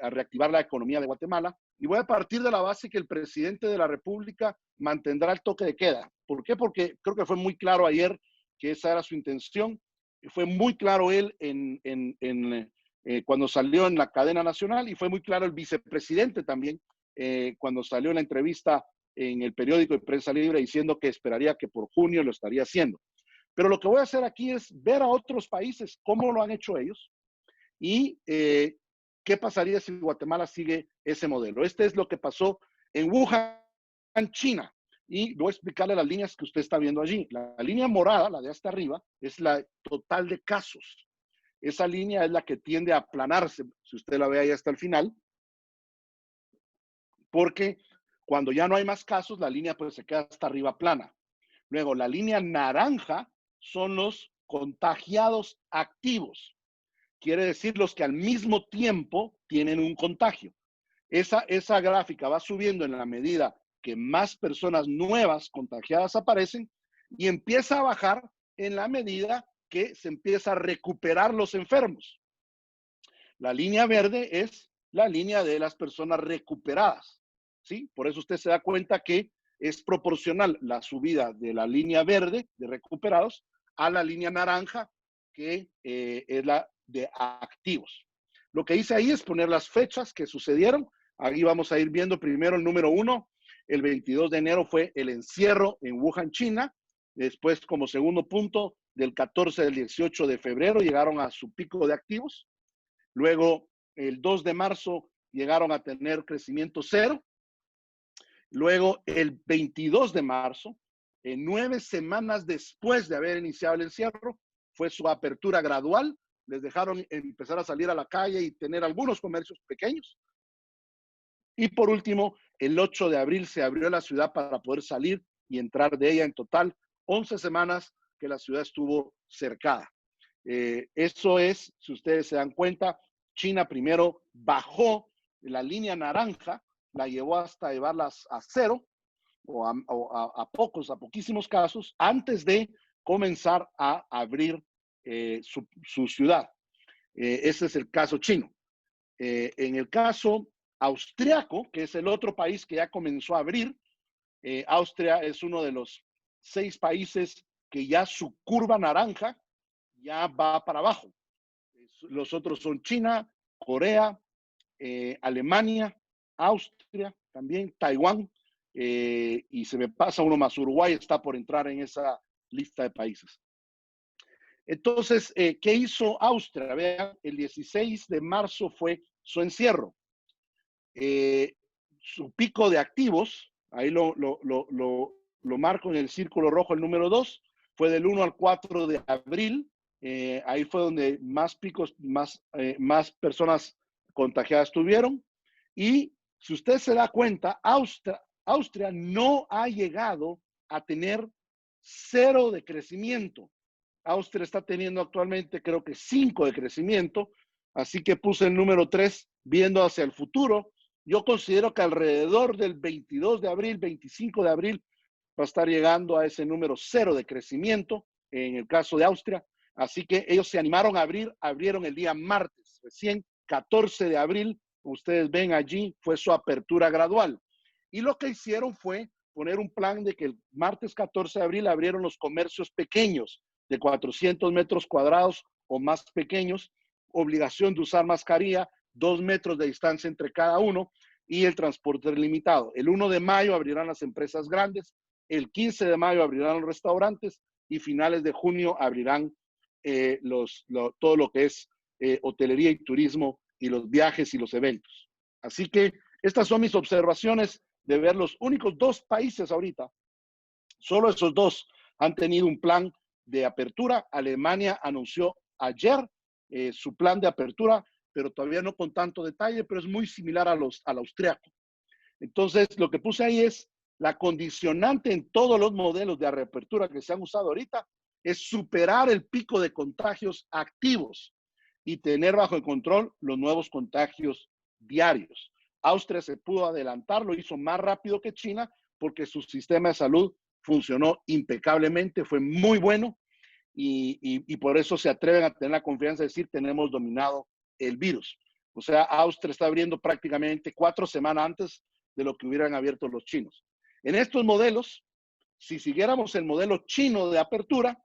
a reactivar la economía de Guatemala. Y voy a partir de la base que el presidente de la República mantendrá el toque de queda. ¿Por qué? Porque creo que fue muy claro ayer que esa era su intención. Fue muy claro él cuando salió en la cadena nacional y fue muy claro el vicepresidente también cuando salió en la entrevista en el periódico de Prensa Libre diciendo que esperaría que por junio lo estaría haciendo. Pero lo que voy a hacer aquí es ver a otros países cómo lo han hecho ellos y qué pasaría si Guatemala sigue ese modelo. Este es lo que pasó en Wuhan, China. Y voy a explicarle las líneas que usted está viendo allí. La línea morada, la de hasta arriba, es la total de casos. Esa línea es la que tiende a aplanarse, si usted la ve ahí hasta el final, porque Cuando ya no hay más casos, la línea pues se queda hasta arriba plana. Luego, la línea naranja son los contagiados activos. Quiere decir los que al mismo tiempo tienen un contagio. Esa gráfica va subiendo en la medida que más personas nuevas contagiadas aparecen y empieza a bajar en la medida que se empieza a recuperar los enfermos. La línea verde es la línea de las personas recuperadas, ¿sí? Por eso usted se da cuenta que es proporcional la subida de la línea verde de recuperados a la línea naranja, que es la de activos. Lo que hice ahí es poner las fechas que sucedieron. Ahí vamos a ir viendo primero el número 1. El 22 de enero fue el encierro en Wuhan, China. Después, como segundo punto, del 14 al 18 de febrero llegaron a su pico de activos. Luego, el 2 de marzo llegaron a tener crecimiento cero. Luego, el 22 de marzo, 9 semanas después de haber iniciado el encierro, fue su apertura gradual. Les dejaron empezar a salir a la calle y tener algunos comercios pequeños. Y por último, el 8 de abril se abrió la ciudad para poder salir y entrar de ella. En total, 11 semanas que la ciudad estuvo cercada. Eso es, si ustedes se dan cuenta, China primero bajó la línea naranja, la llevó hasta llevarlas a cero o a poquísimos casos, antes de comenzar a abrir su ciudad. Ese es el caso chino. En el caso austriaco, que es el otro país que ya comenzó a abrir, Austria es uno de los 6 países que ya su curva naranja ya va para abajo. Los otros son China, Corea, Alemania, Austria, también Taiwán, y se me pasa uno más. Uruguay está por entrar en esa lista de países. Entonces, ¿qué hizo Austria? Vean, el 16 de marzo fue su encierro. Su pico de activos, ahí lo marco en el círculo rojo, el número 2, fue del 1 al 4 de abril. Ahí fue donde más picos, más personas contagiadas tuvieron. Y si usted se da cuenta, Austria no ha llegado a tener cero de crecimiento. Austria está teniendo actualmente, creo que 5 de crecimiento, así que puse el número 3 viendo hacia el futuro. Yo considero que alrededor del 22 de abril, 25 de abril, va a estar llegando a ese número 0 de crecimiento, en el caso de Austria. Así que ellos se animaron a abrir, abrieron el día martes, recién 14 de abril, ustedes ven allí, fue su apertura gradual. Y lo que hicieron fue poner un plan de que el martes 14 de abril abrieron los comercios pequeños, de 400 metros cuadrados o más pequeños, obligación de usar mascarilla, 2 metros de distancia entre cada uno y el transporte limitado. El 1 de mayo abrirán las empresas grandes, el 15 de mayo abrirán los restaurantes y finales de junio abrirán todo lo que es hotelería y turismo y los viajes y los eventos. Así que estas son mis observaciones de ver los únicos 2 países ahorita. Solo esos 2 han tenido un plan de apertura. Alemania anunció ayer su plan de apertura, pero todavía no con tanto detalle, pero es muy similar al austriaco. Entonces, lo que puse ahí es la condicionante en todos los modelos de reapertura que se han usado ahorita es superar el pico de contagios activos y tener bajo el control los nuevos contagios diarios. Austria se pudo adelantar, lo hizo más rápido que China porque su sistema de salud funcionó impecablemente, fue muy bueno y por eso se atreven a tener la confianza de decir tenemos dominado el virus. O sea, Austria está abriendo prácticamente 4 semanas antes de lo que hubieran abierto los chinos. En estos modelos, si siguiéramos el modelo chino de apertura,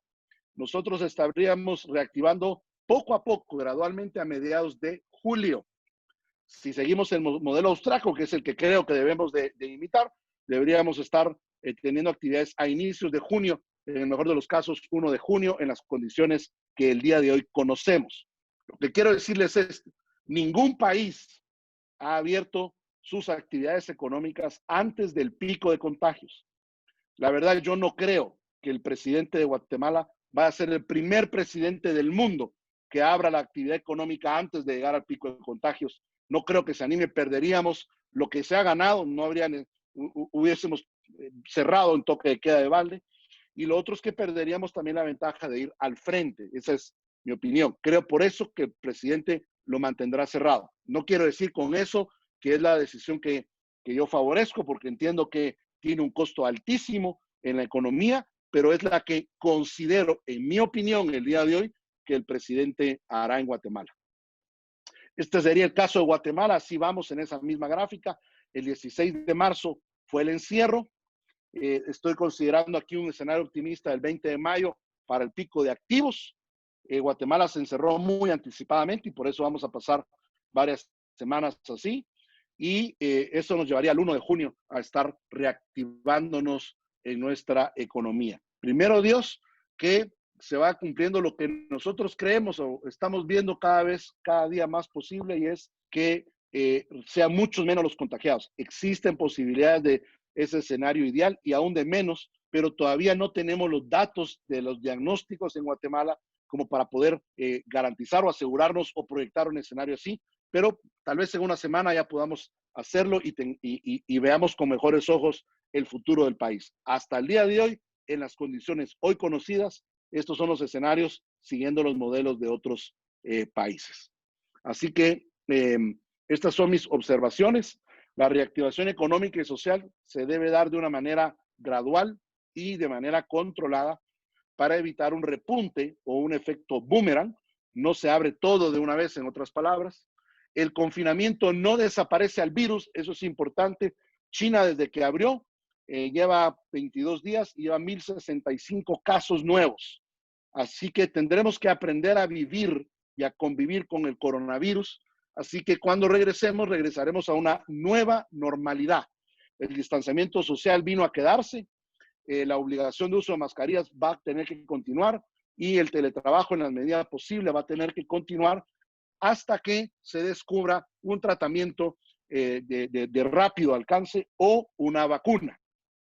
nosotros estaríamos reactivando poco a poco, gradualmente a mediados de julio. Si seguimos el modelo austriaco, que es el que creo que debemos de imitar, deberíamos estar teniendo actividades a inicios de junio, en el mejor de los casos 1 de junio, en las condiciones que el día de hoy conocemos. Lo que quiero decirles es, ningún país ha abierto sus actividades económicas antes del pico de contagios. La verdad, yo no creo que el presidente de Guatemala va a ser el primer presidente del mundo que abra la actividad económica antes de llegar al pico de contagios. No creo que se anime, perderíamos lo que se ha ganado, no habría hubiésemos cerrado en toque de queda de balde. Y lo otro es que perderíamos también la ventaja de ir al frente. Esa es mi opinión. Creo por eso que el presidente lo mantendrá cerrado. No quiero decir con eso que es la decisión que yo favorezco, porque entiendo que tiene un costo altísimo en la economía, pero es la que considero, en mi opinión, el día de hoy, que el presidente hará en Guatemala. Este sería el caso de Guatemala. Así vamos en esa misma gráfica. El 16 de marzo fue el encierro. Estoy considerando aquí un escenario optimista del 20 de mayo para el pico de activos. Guatemala se encerró muy anticipadamente y por eso vamos a pasar varias semanas así. Y eso nos llevaría al 1 de junio a estar reactivándonos en nuestra economía. Primero Dios, que se va cumpliendo lo que nosotros creemos o estamos viendo cada día más posible, y es que sean muchos menos los contagiados. Existen posibilidades de ese escenario ideal y aún de menos, pero todavía no tenemos los datos de los diagnósticos en Guatemala como para poder garantizar o asegurarnos o proyectar un escenario así, pero tal vez en una semana ya podamos hacerlo y veamos con mejores ojos el futuro del país. Hasta el día de hoy, en las condiciones hoy conocidas, estos son los escenarios siguiendo los modelos de otros países. Así que estas son mis observaciones. La reactivación económica y social se debe dar de una manera gradual y de manera controlada para evitar un repunte o un efecto boomerang. No se abre todo de una vez, en otras palabras. El confinamiento no desaparece al virus, eso es importante. China, desde que abrió, lleva 22 días y lleva 1,065 casos nuevos. Así que tendremos que aprender a vivir y a convivir con el coronavirus. Así que cuando regresaremos a una nueva normalidad. El distanciamiento social vino a quedarse, la obligación de uso de mascarillas va a tener que continuar y el teletrabajo en la medida posible va a tener que continuar hasta que se descubra un tratamiento de rápido alcance o una vacuna.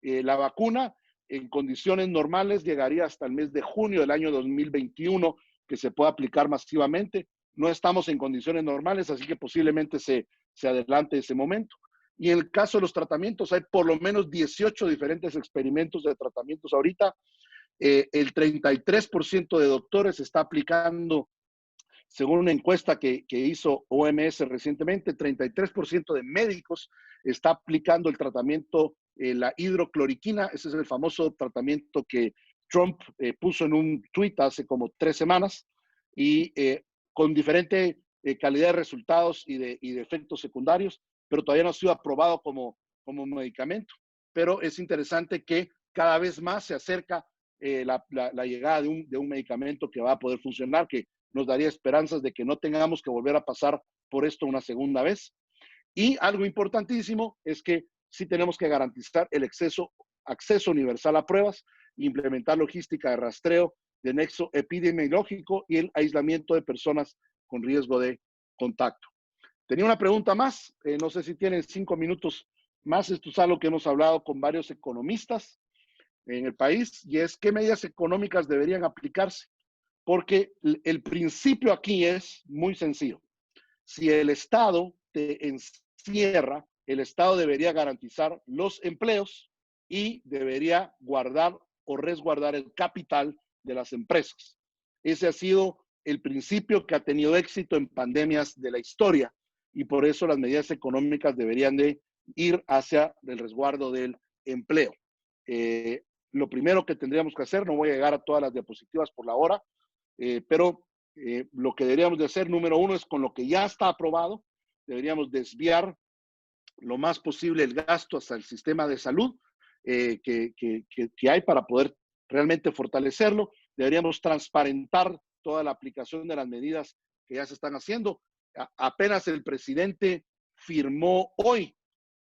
La vacuna en condiciones normales llegaría hasta el mes de junio del año 2021, que se pueda aplicar masivamente. No estamos en condiciones normales, así que posiblemente se adelante ese momento. Y en el caso de los tratamientos, hay por lo menos 18 diferentes experimentos de tratamientos ahorita. El 33% de doctores está aplicando, según una encuesta que hizo OMS recientemente, 33% de médicos está aplicando el tratamiento, la hidrocloriquina. Ese es el famoso tratamiento que Trump puso en un tuit hace como 3 semanas y con diferente calidad de resultados y de efectos secundarios, pero todavía no ha sido aprobado como medicamento. Pero es interesante que cada vez más se acerca la llegada de un medicamento que va a poder funcionar, que nos daría esperanzas de que no tengamos que volver a pasar por esto una segunda vez. Y algo importantísimo es que sí tenemos que garantizar el acceso universal a pruebas, implementar logística de rastreo de nexo epidemiológico y el aislamiento de personas con riesgo de contacto. Tenía una pregunta más, no sé si tienen 5 minutos más. Esto es algo que hemos hablado con varios economistas en el país, y es qué medidas económicas deberían aplicarse, porque el principio aquí es muy sencillo. Si el Estado te encierra, el Estado debería garantizar los empleos y debería guardar o resguardar el capital de las empresas. Ese ha sido el principio que ha tenido éxito en pandemias de la historia, y por eso las medidas económicas deberían de ir hacia el resguardo del empleo. Lo primero que tendríamos que hacer, no voy a llegar a todas las diapositivas por la hora, pero lo que deberíamos de hacer, número 1, es con lo que ya está aprobado, deberíamos desviar lo más posible el gasto hasta el sistema de salud que hay para poder realmente fortalecerlo. Deberíamos transparentar toda la aplicación de las medidas que ya se están haciendo. Apenas el presidente firmó hoy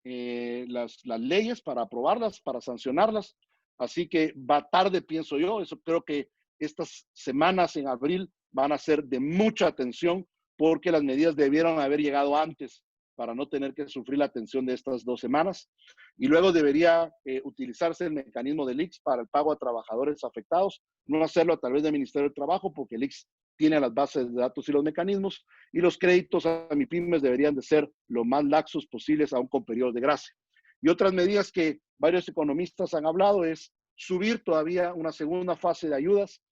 las leyes para aprobarlas, para sancionarlas, así que va tarde, pienso yo. Eso creo que estas semanas en abril van a ser de mucha atención, porque las medidas debieron haber llegado antes para no tener que sufrir la tensión de estas 2 semanas. Y luego debería utilizarse el mecanismo del ICS para el pago a trabajadores afectados, no hacerlo a través del Ministerio del Trabajo, porque el ICS tiene las bases de datos y los mecanismos, y los créditos a MIPYMES deberían de ser lo más laxos posibles, aún con periodos de gracia. Y otras medidas que varios economistas han hablado es subir todavía una segunda fase de ayudas,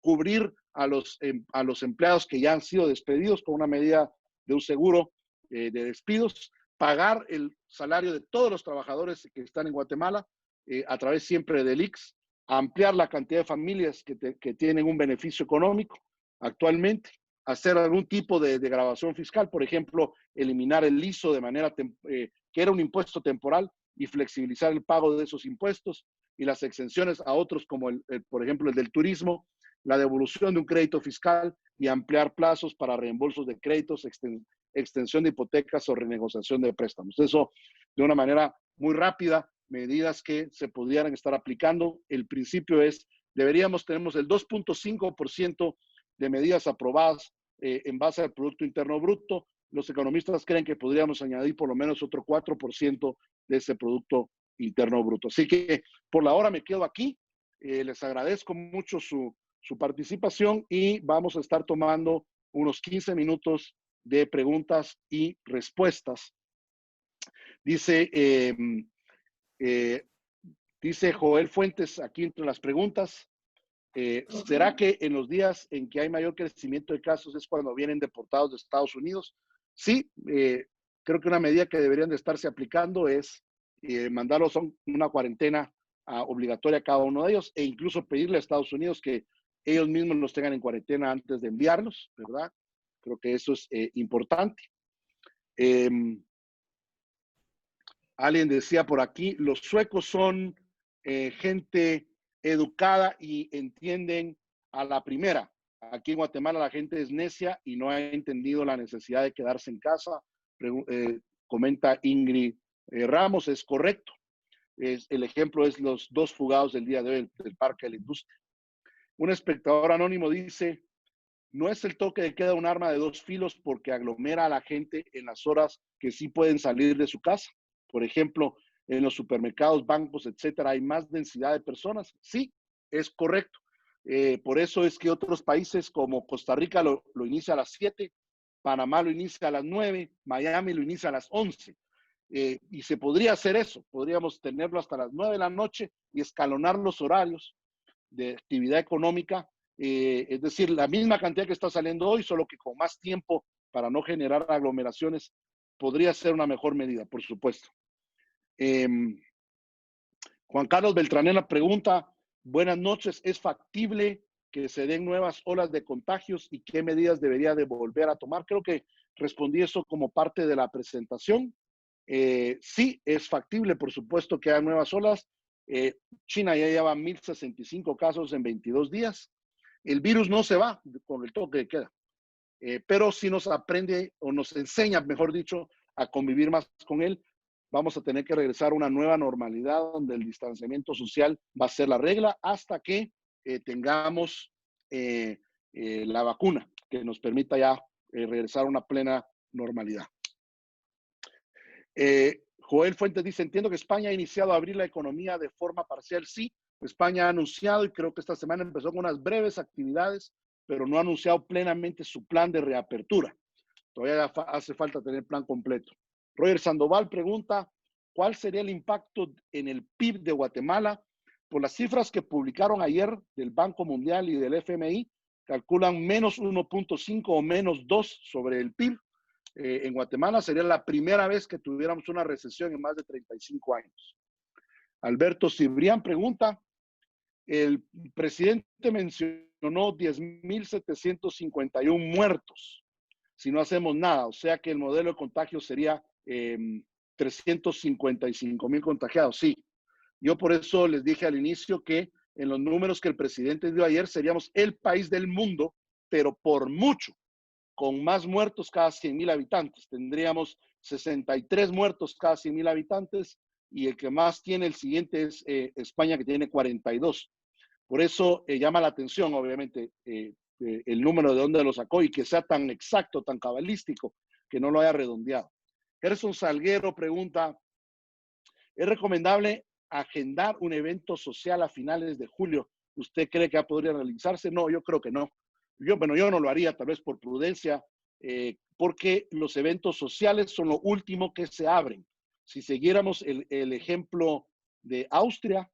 cubrir a los empleados que ya han sido despedidos con una medida de un seguro de despidos, pagar el salario de todos los trabajadores que están en Guatemala a través siempre del IX, ampliar la cantidad de familias que tienen un beneficio económico actualmente, hacer algún tipo de grabación fiscal, por ejemplo, eliminar el ISO de manera que era un impuesto temporal y flexibilizar el pago de esos impuestos y las exenciones a otros como por ejemplo el del turismo, la devolución de un crédito fiscal y ampliar plazos para reembolsos de créditos, extensión de hipotecas o renegociación de préstamos. Eso de una manera muy rápida, medidas que se podrían estar aplicando. El principio es, tenemos el 2.5% de medidas aprobadas en base al Producto Interno Bruto. Los economistas creen que podríamos añadir por lo menos otro 4% de ese Producto Interno Bruto. Así que por la hora me quedo aquí. Les agradezco mucho su participación y vamos a estar tomando unos 15 minutos de preguntas y respuestas. Dice Joel Fuentes aquí entre las preguntas, ¿será que en los días en que hay mayor crecimiento de casos es cuando vienen deportados de Estados Unidos? Sí, creo que una medida que deberían de estarse aplicando es mandarlos a una cuarentena obligatoria a cada uno de ellos e incluso pedirle a Estados Unidos que ellos mismos los tengan en cuarentena antes de enviarlos, ¿verdad? Creo que eso es importante. Alguien decía por aquí, los suecos son gente educada y entienden a la primera. Aquí en Guatemala la gente es necia y no ha entendido la necesidad de quedarse en casa. Comenta Ingrid Ramos, es correcto. El ejemplo es los 2 fugados del día de hoy del Parque de la Industria. Un espectador anónimo dice, no es el toque de queda un arma de 2 filos porque aglomera a la gente en las horas que sí pueden salir de su casa. Por ejemplo, en los supermercados, bancos, etcétera, hay más densidad de personas. Sí, es correcto. Por eso es que otros países como Costa Rica lo inicia a las 7, Panamá lo inicia a las 9, Miami lo inicia a las 11. Y se podría hacer eso. Podríamos tenerlo hasta las 9 de la noche y escalonar los horarios de actividad económica. Es decir, la misma cantidad que está saliendo hoy, solo que con más tiempo para no generar aglomeraciones, podría ser una mejor medida, por supuesto. Juan Carlos Beltranena pregunta, buenas noches, ¿es factible que se den nuevas olas de contagios y qué medidas debería de volver a tomar? Creo que respondí eso como parte de la presentación. Sí, es factible, por supuesto, que haya nuevas olas. China ya lleva 1,065 casos en 22 días. El virus no se va con el toque de queda, pero sí nos aprende o nos enseña, mejor dicho, a convivir más con él. Vamos a tener que regresar a una nueva normalidad donde el distanciamiento social va a ser la regla hasta que tengamos la vacuna que nos permita ya regresar a una plena normalidad. Joel Fuentes dice, entiendo que España ha iniciado a abrir la economía de forma parcial. Sí, España ha anunciado y creo que esta semana empezó con unas breves actividades, pero no ha anunciado plenamente su plan de reapertura. Todavía hace falta tener plan completo. Roger Sandoval pregunta, ¿cuál sería el impacto en el PIB de Guatemala? Por las cifras que publicaron ayer del Banco Mundial y del FMI, calculan menos 1.5 o menos 2 sobre el PIB. En Guatemala sería la primera vez que tuviéramos una recesión en más de 35 años. Alberto Cibrián pregunta, el presidente mencionó 10,751 muertos si no hacemos nada, o sea que el modelo de contagio sería 355,000 contagiados. Sí, yo por eso les dije al inicio que en los números que el presidente dio ayer seríamos el país del mundo, pero por mucho, con más muertos cada 100,000 habitantes. Tendríamos 63 muertos cada 100,000 habitantes y el que más tiene el siguiente es España, que tiene 42. Por eso llama la atención, obviamente, el número de dónde lo sacó y que sea tan exacto, tan cabalístico, que no lo haya redondeado. Gerson Salguero pregunta, ¿es recomendable agendar un evento social a finales de julio? ¿Usted cree que podría realizarse? No, yo creo que no. Yo no lo haría, tal vez por prudencia, porque los eventos sociales son lo último que se abren. Si siguiéramos el ejemplo de Austria,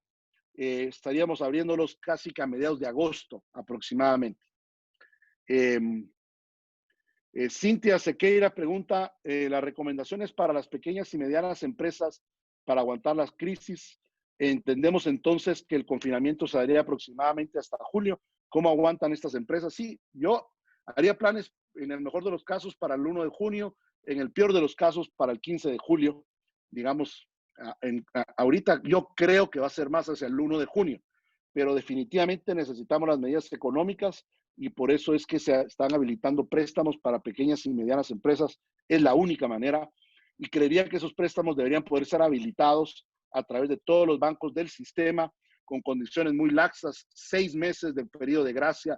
estaríamos abriéndolos casi que a mediados de agosto aproximadamente. Cintia Sequeira pregunta, las recomendaciones para las pequeñas y medianas empresas para aguantar las crisis. Entendemos entonces que el confinamiento se daría aproximadamente hasta julio. ¿Cómo aguantan estas empresas? Sí, yo haría planes en el mejor de los casos para el 1 de junio, en el peor de los casos para el 15 de julio. Digamos, ahorita yo creo que va a ser más hacia el 1 de junio, pero definitivamente necesitamos las medidas económicas y por eso es que se están habilitando préstamos para pequeñas y medianas empresas. Es la única manera y creería que esos préstamos deberían poder ser habilitados a través de todos los bancos del sistema con condiciones muy laxas, 6 meses del periodo de gracia,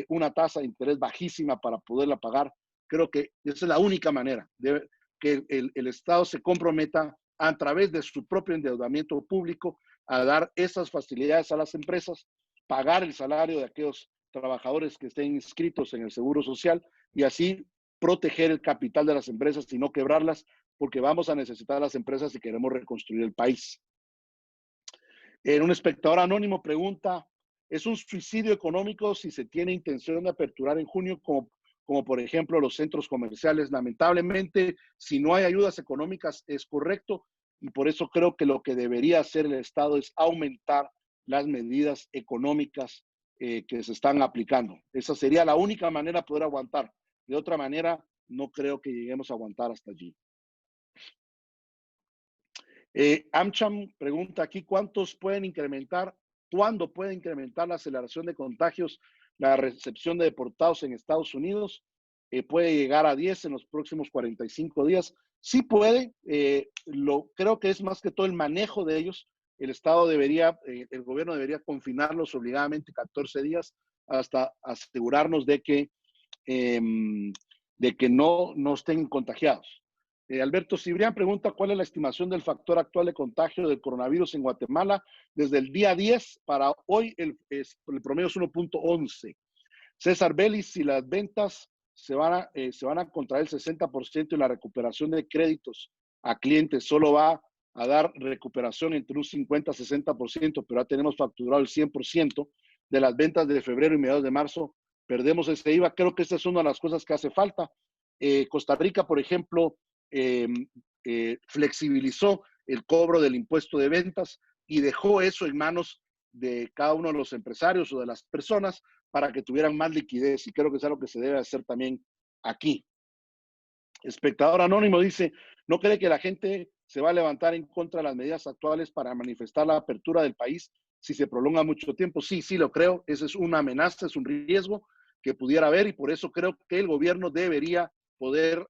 una tasa de interés bajísima para poderla pagar. Creo que esa es la única manera de que el Estado se comprometa a través de su propio endeudamiento público a dar esas facilidades a las empresas, pagar el salario de aquellos trabajadores que estén inscritos en el Seguro Social y así proteger el capital de las empresas y no quebrarlas, porque vamos a necesitar a las empresas si queremos reconstruir el país. Un espectador anónimo pregunta, ¿es un suicidio económico si se tiene intención de aperturar en junio, como por ejemplo los centros comerciales? Lamentablemente, si no hay ayudas económicas, es correcto, y por eso creo que lo que debería hacer el Estado es aumentar las medidas económicas que se están aplicando. Esa sería la única manera de poder aguantar. De otra manera, no creo que lleguemos a aguantar hasta allí. AmCham pregunta aquí, ¿cuándo puede incrementar la aceleración de contagios la recepción de deportados en Estados Unidos? ¿Puede llegar a 10 en los próximos 45 días? Sí puede, creo que es más que todo el manejo de ellos. El Estado el gobierno debería confinarlos obligadamente 14 días hasta asegurarnos de que no estén contagiados. Alberto Cibrián pregunta, ¿cuál es la estimación del factor actual de contagio del coronavirus en Guatemala? Desde el día 10 para hoy, el promedio es 1.11. César Vélez, si las ventas se van a contraer el 60% y la recuperación de créditos a clientes solo va a dar recuperación entre un 50-60%, pero ya tenemos facturado el 100% de las ventas de febrero y mediados de marzo, perdemos ese IVA. Creo que esa es una de las cosas que hace falta. Costa Rica, por ejemplo, flexibilizó el cobro del impuesto de ventas y dejó eso en manos de cada uno de los empresarios o de las personas para que tuvieran más liquidez, y creo que es algo que se debe hacer también aquí. Espectador anónimo dice, ¿no cree que la gente se va a levantar en contra de las medidas actuales para manifestar la apertura del país si se prolonga mucho tiempo? Sí, sí lo creo. Esa es una amenaza, es un riesgo que pudiera haber, y por eso creo que el gobierno debería poder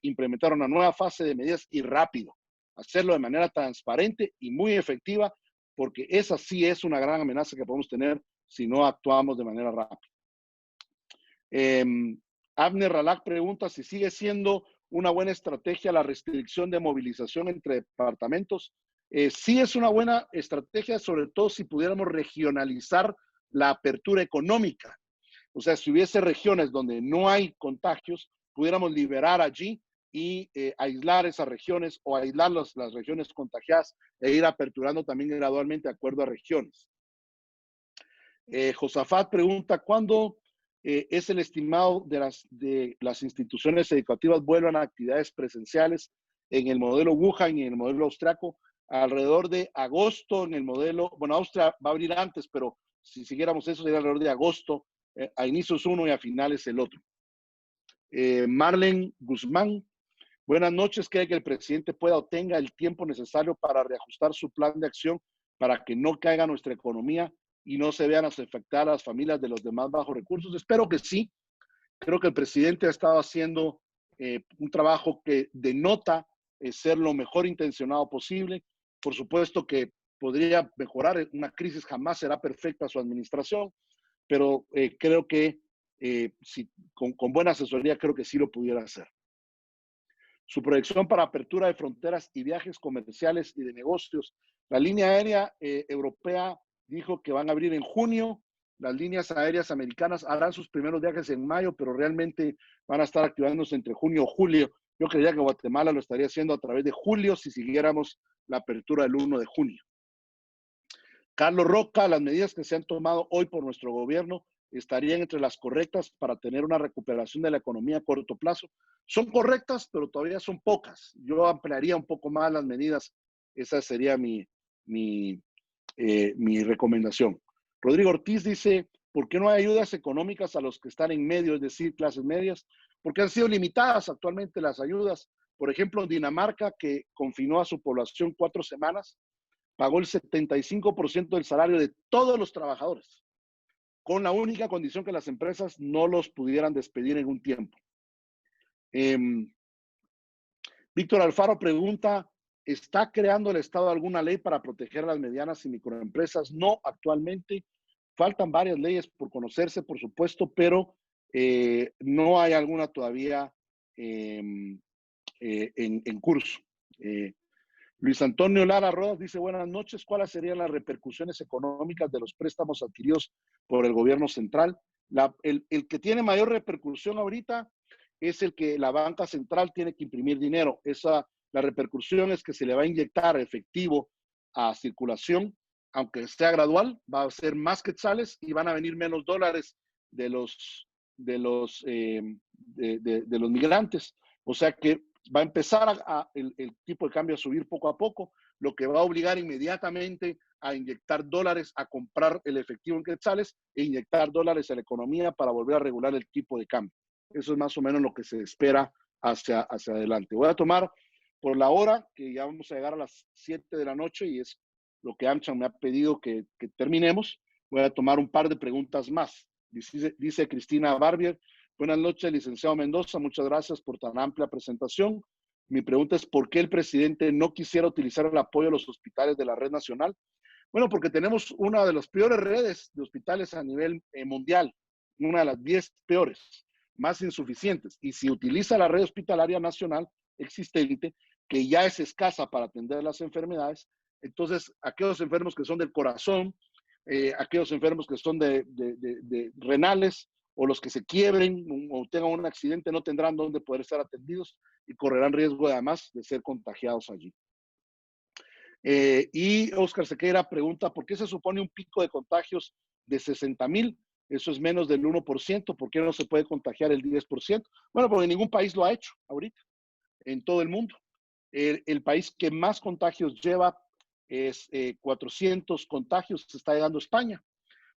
implementar una nueva fase de medidas y rápido, hacerlo de manera transparente y muy efectiva, porque esa sí es una gran amenaza que podemos tener si no actuamos de manera rápida. Abner Ralak pregunta si sigue siendo una buena estrategia la restricción de movilización entre departamentos. Sí es una buena estrategia, sobre todo si pudiéramos regionalizar la apertura económica. O sea, si hubiese regiones donde no hay contagios, pudiéramos liberar allí y aislar esas regiones o aislar las regiones contagiadas e ir aperturando también gradualmente de acuerdo a regiones. Josafat pregunta, ¿cuándo es el estimado de las instituciones educativas vuelvan a actividades presenciales en el modelo Wuhan y en el modelo austriaco? Alrededor de agosto en el modelo, bueno, Austria va a abrir antes, pero si siguiéramos eso sería alrededor de agosto, a inicios uno y a finales el otro. Marlene Guzmán, buenas noches. ¿Cree que el presidente pueda o tenga el tiempo necesario para reajustar su plan de acción para que no caiga nuestra economía y no se vean afectadas las familias de los demás bajos recursos? Espero que sí. Creo que el presidente ha estado haciendo un trabajo que denota ser lo mejor intencionado posible. Por supuesto que podría mejorar. Una crisis jamás será perfecta su administración, pero creo que con buena asesoría creo que sí lo pudiera hacer. Su proyección para apertura de fronteras y viajes comerciales y de negocios. La línea aérea europea dijo que van a abrir en junio. Las líneas aéreas americanas harán sus primeros viajes en mayo, pero realmente van a estar activándose entre junio o julio. Yo creía que Guatemala lo estaría haciendo a través de julio si siguiéramos la apertura del 1 de junio. Carlos Roca, las medidas que se han tomado hoy por nuestro gobierno estarían entre las correctas para tener una recuperación de la economía a corto plazo. Son correctas, pero todavía son pocas. Yo ampliaría un poco más las medidas. Esa sería mi recomendación. Rodrigo Ortiz dice, ¿por qué no hay ayudas económicas a los que están en medio, es decir, clases medias? Porque han sido limitadas actualmente las ayudas. Por ejemplo, Dinamarca, que confinó a su población 4 semanas, pagó el 75% del salario de todos los trabajadores, con la única condición que las empresas no los pudieran despedir en un tiempo. Víctor Alfaro pregunta, ¿está creando el Estado alguna ley para proteger a las medianas y microempresas? No, actualmente faltan varias leyes por conocerse, por supuesto, pero no hay alguna todavía en curso. Luis Antonio Lara Rodas dice, buenas noches, ¿cuáles serían las repercusiones económicas de los préstamos adquiridos por el gobierno central? El que tiene mayor repercusión ahorita es el que la banca central tiene que imprimir dinero. La repercusión es que se le va a inyectar efectivo a circulación, aunque sea gradual, va a ser más quetzales y van a venir menos dólares de los migrantes. O sea que va a empezar el tipo de cambio a subir poco a poco, lo que va a obligar inmediatamente a inyectar dólares, a comprar el efectivo en quetzales e inyectar dólares a la economía para volver a regular el tipo de cambio. Eso es más o menos lo que se espera hacia adelante. Voy a tomar por la hora, que ya vamos a llegar a las 7 de la noche y es lo que AmCham me ha pedido que terminemos. Voy a tomar un par de preguntas más. Dice Cristina Barbier, buenas noches, licenciado Mendoza, muchas gracias por tan amplia presentación. Mi pregunta es, ¿por qué el presidente no quisiera utilizar el apoyo a los hospitales de la red nacional? Bueno, porque tenemos una de las peores redes de hospitales a nivel mundial, una de las 10 peores, más insuficientes. Y si utiliza la red hospitalaria nacional existente, que ya es escasa para atender las enfermedades, entonces aquellos enfermos que son del corazón, aquellos enfermos que son de renales, o los que se quiebren o tengan un accidente no tendrán dónde poder ser atendidos y correrán riesgo además de ser contagiados allí. Y Oscar Sequeira pregunta, ¿por qué se supone un pico de contagios de 60,000? Eso es menos del 1%. ¿Por qué no se puede contagiar el 10%? Bueno, porque ningún país lo ha hecho ahorita, en todo el mundo. El país que más contagios lleva es 400 contagios, se está llegando a España.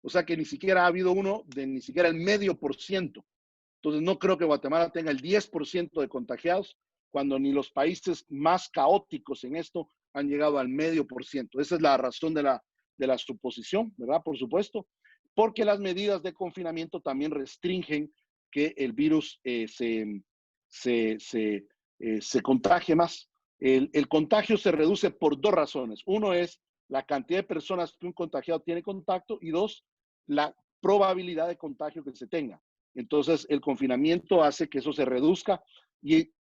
O sea que ni siquiera ha habido uno de ni siquiera el 0,5%. Entonces no creo que Guatemala tenga el 10% de contagiados, cuando ni los países más caóticos en esto han llegado al 0,5%. Esa es la razón de la suposición, ¿verdad? Por supuesto, porque las medidas de confinamiento también restringen que el virus se contagie más. El contagio se reduce por 2 razones. Uno es la cantidad de personas que un contagiado tiene contacto y 2, la probabilidad de contagio que se tenga. Entonces, el confinamiento hace que eso se reduzca y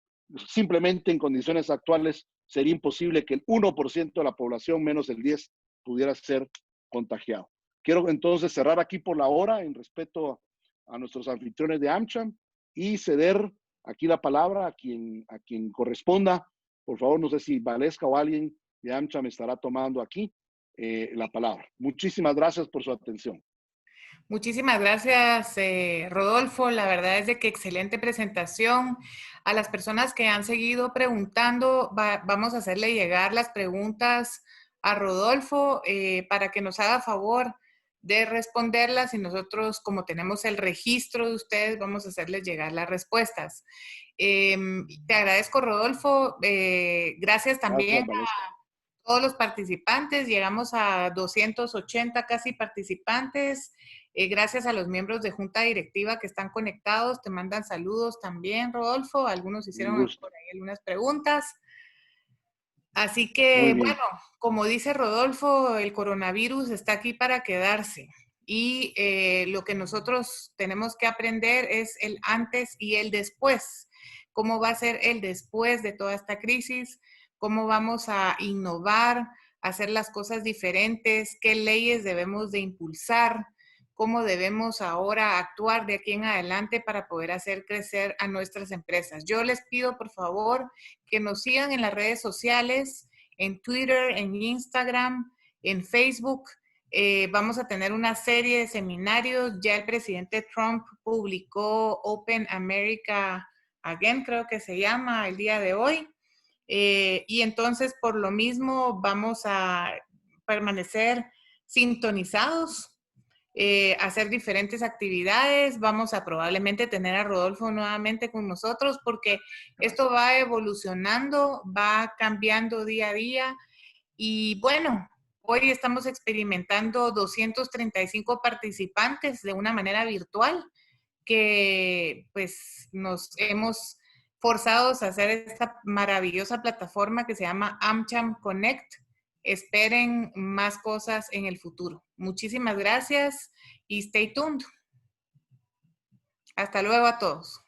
simplemente en condiciones actuales sería imposible que el 1% de la población, menos el 10%, pudiera ser contagiado. Quiero entonces cerrar aquí por la hora en respeto a nuestros anfitriones de AmCham y ceder aquí la palabra a quien corresponda. Por favor, no sé si Valesca o alguien de AmCham estará tomando aquí la palabra. Muchísimas gracias por su atención. Muchísimas gracias, Rodolfo. La verdad es de que excelente presentación. A las personas que han seguido preguntando, vamos a hacerle llegar las preguntas a Rodolfo para que nos haga favor de responderlas y nosotros, como tenemos el registro de ustedes, vamos a hacerles llegar las respuestas. Te agradezco, Rodolfo. Gracias también a todos los participantes. Llegamos a 280 casi participantes. Gracias a los miembros de Junta Directiva que están conectados. Te mandan saludos también, Rodolfo. Algunos hicieron por ahí algunas preguntas. Así que, bueno, como dice Rodolfo, el coronavirus está aquí para quedarse. Y lo que nosotros tenemos que aprender es el antes y el después. ¿Cómo va a ser el después de toda esta crisis? ¿Cómo vamos a innovar, hacer las cosas diferentes? ¿Qué leyes debemos de impulsar? cómo debemos ahora actuar de aquí en adelante para poder hacer crecer a nuestras empresas. Yo les pido, por favor, que nos sigan en las redes sociales, en Twitter, en Instagram, en Facebook. Vamos a tener una serie de seminarios. Ya el presidente Trump publicó Open America Again, creo que se llama, el día de hoy. Y entonces, por lo mismo, vamos a permanecer sintonizados, hacer diferentes actividades. Vamos a probablemente tener a Rodolfo nuevamente con nosotros porque esto va evolucionando, va cambiando día a día. Y bueno, hoy estamos experimentando 235 participantes de una manera virtual que pues nos hemos forzados a hacer esta maravillosa plataforma que se llama AmCham Connect. Esperen más cosas en el futuro. Muchísimas gracias y stay tuned. Hasta luego a todos.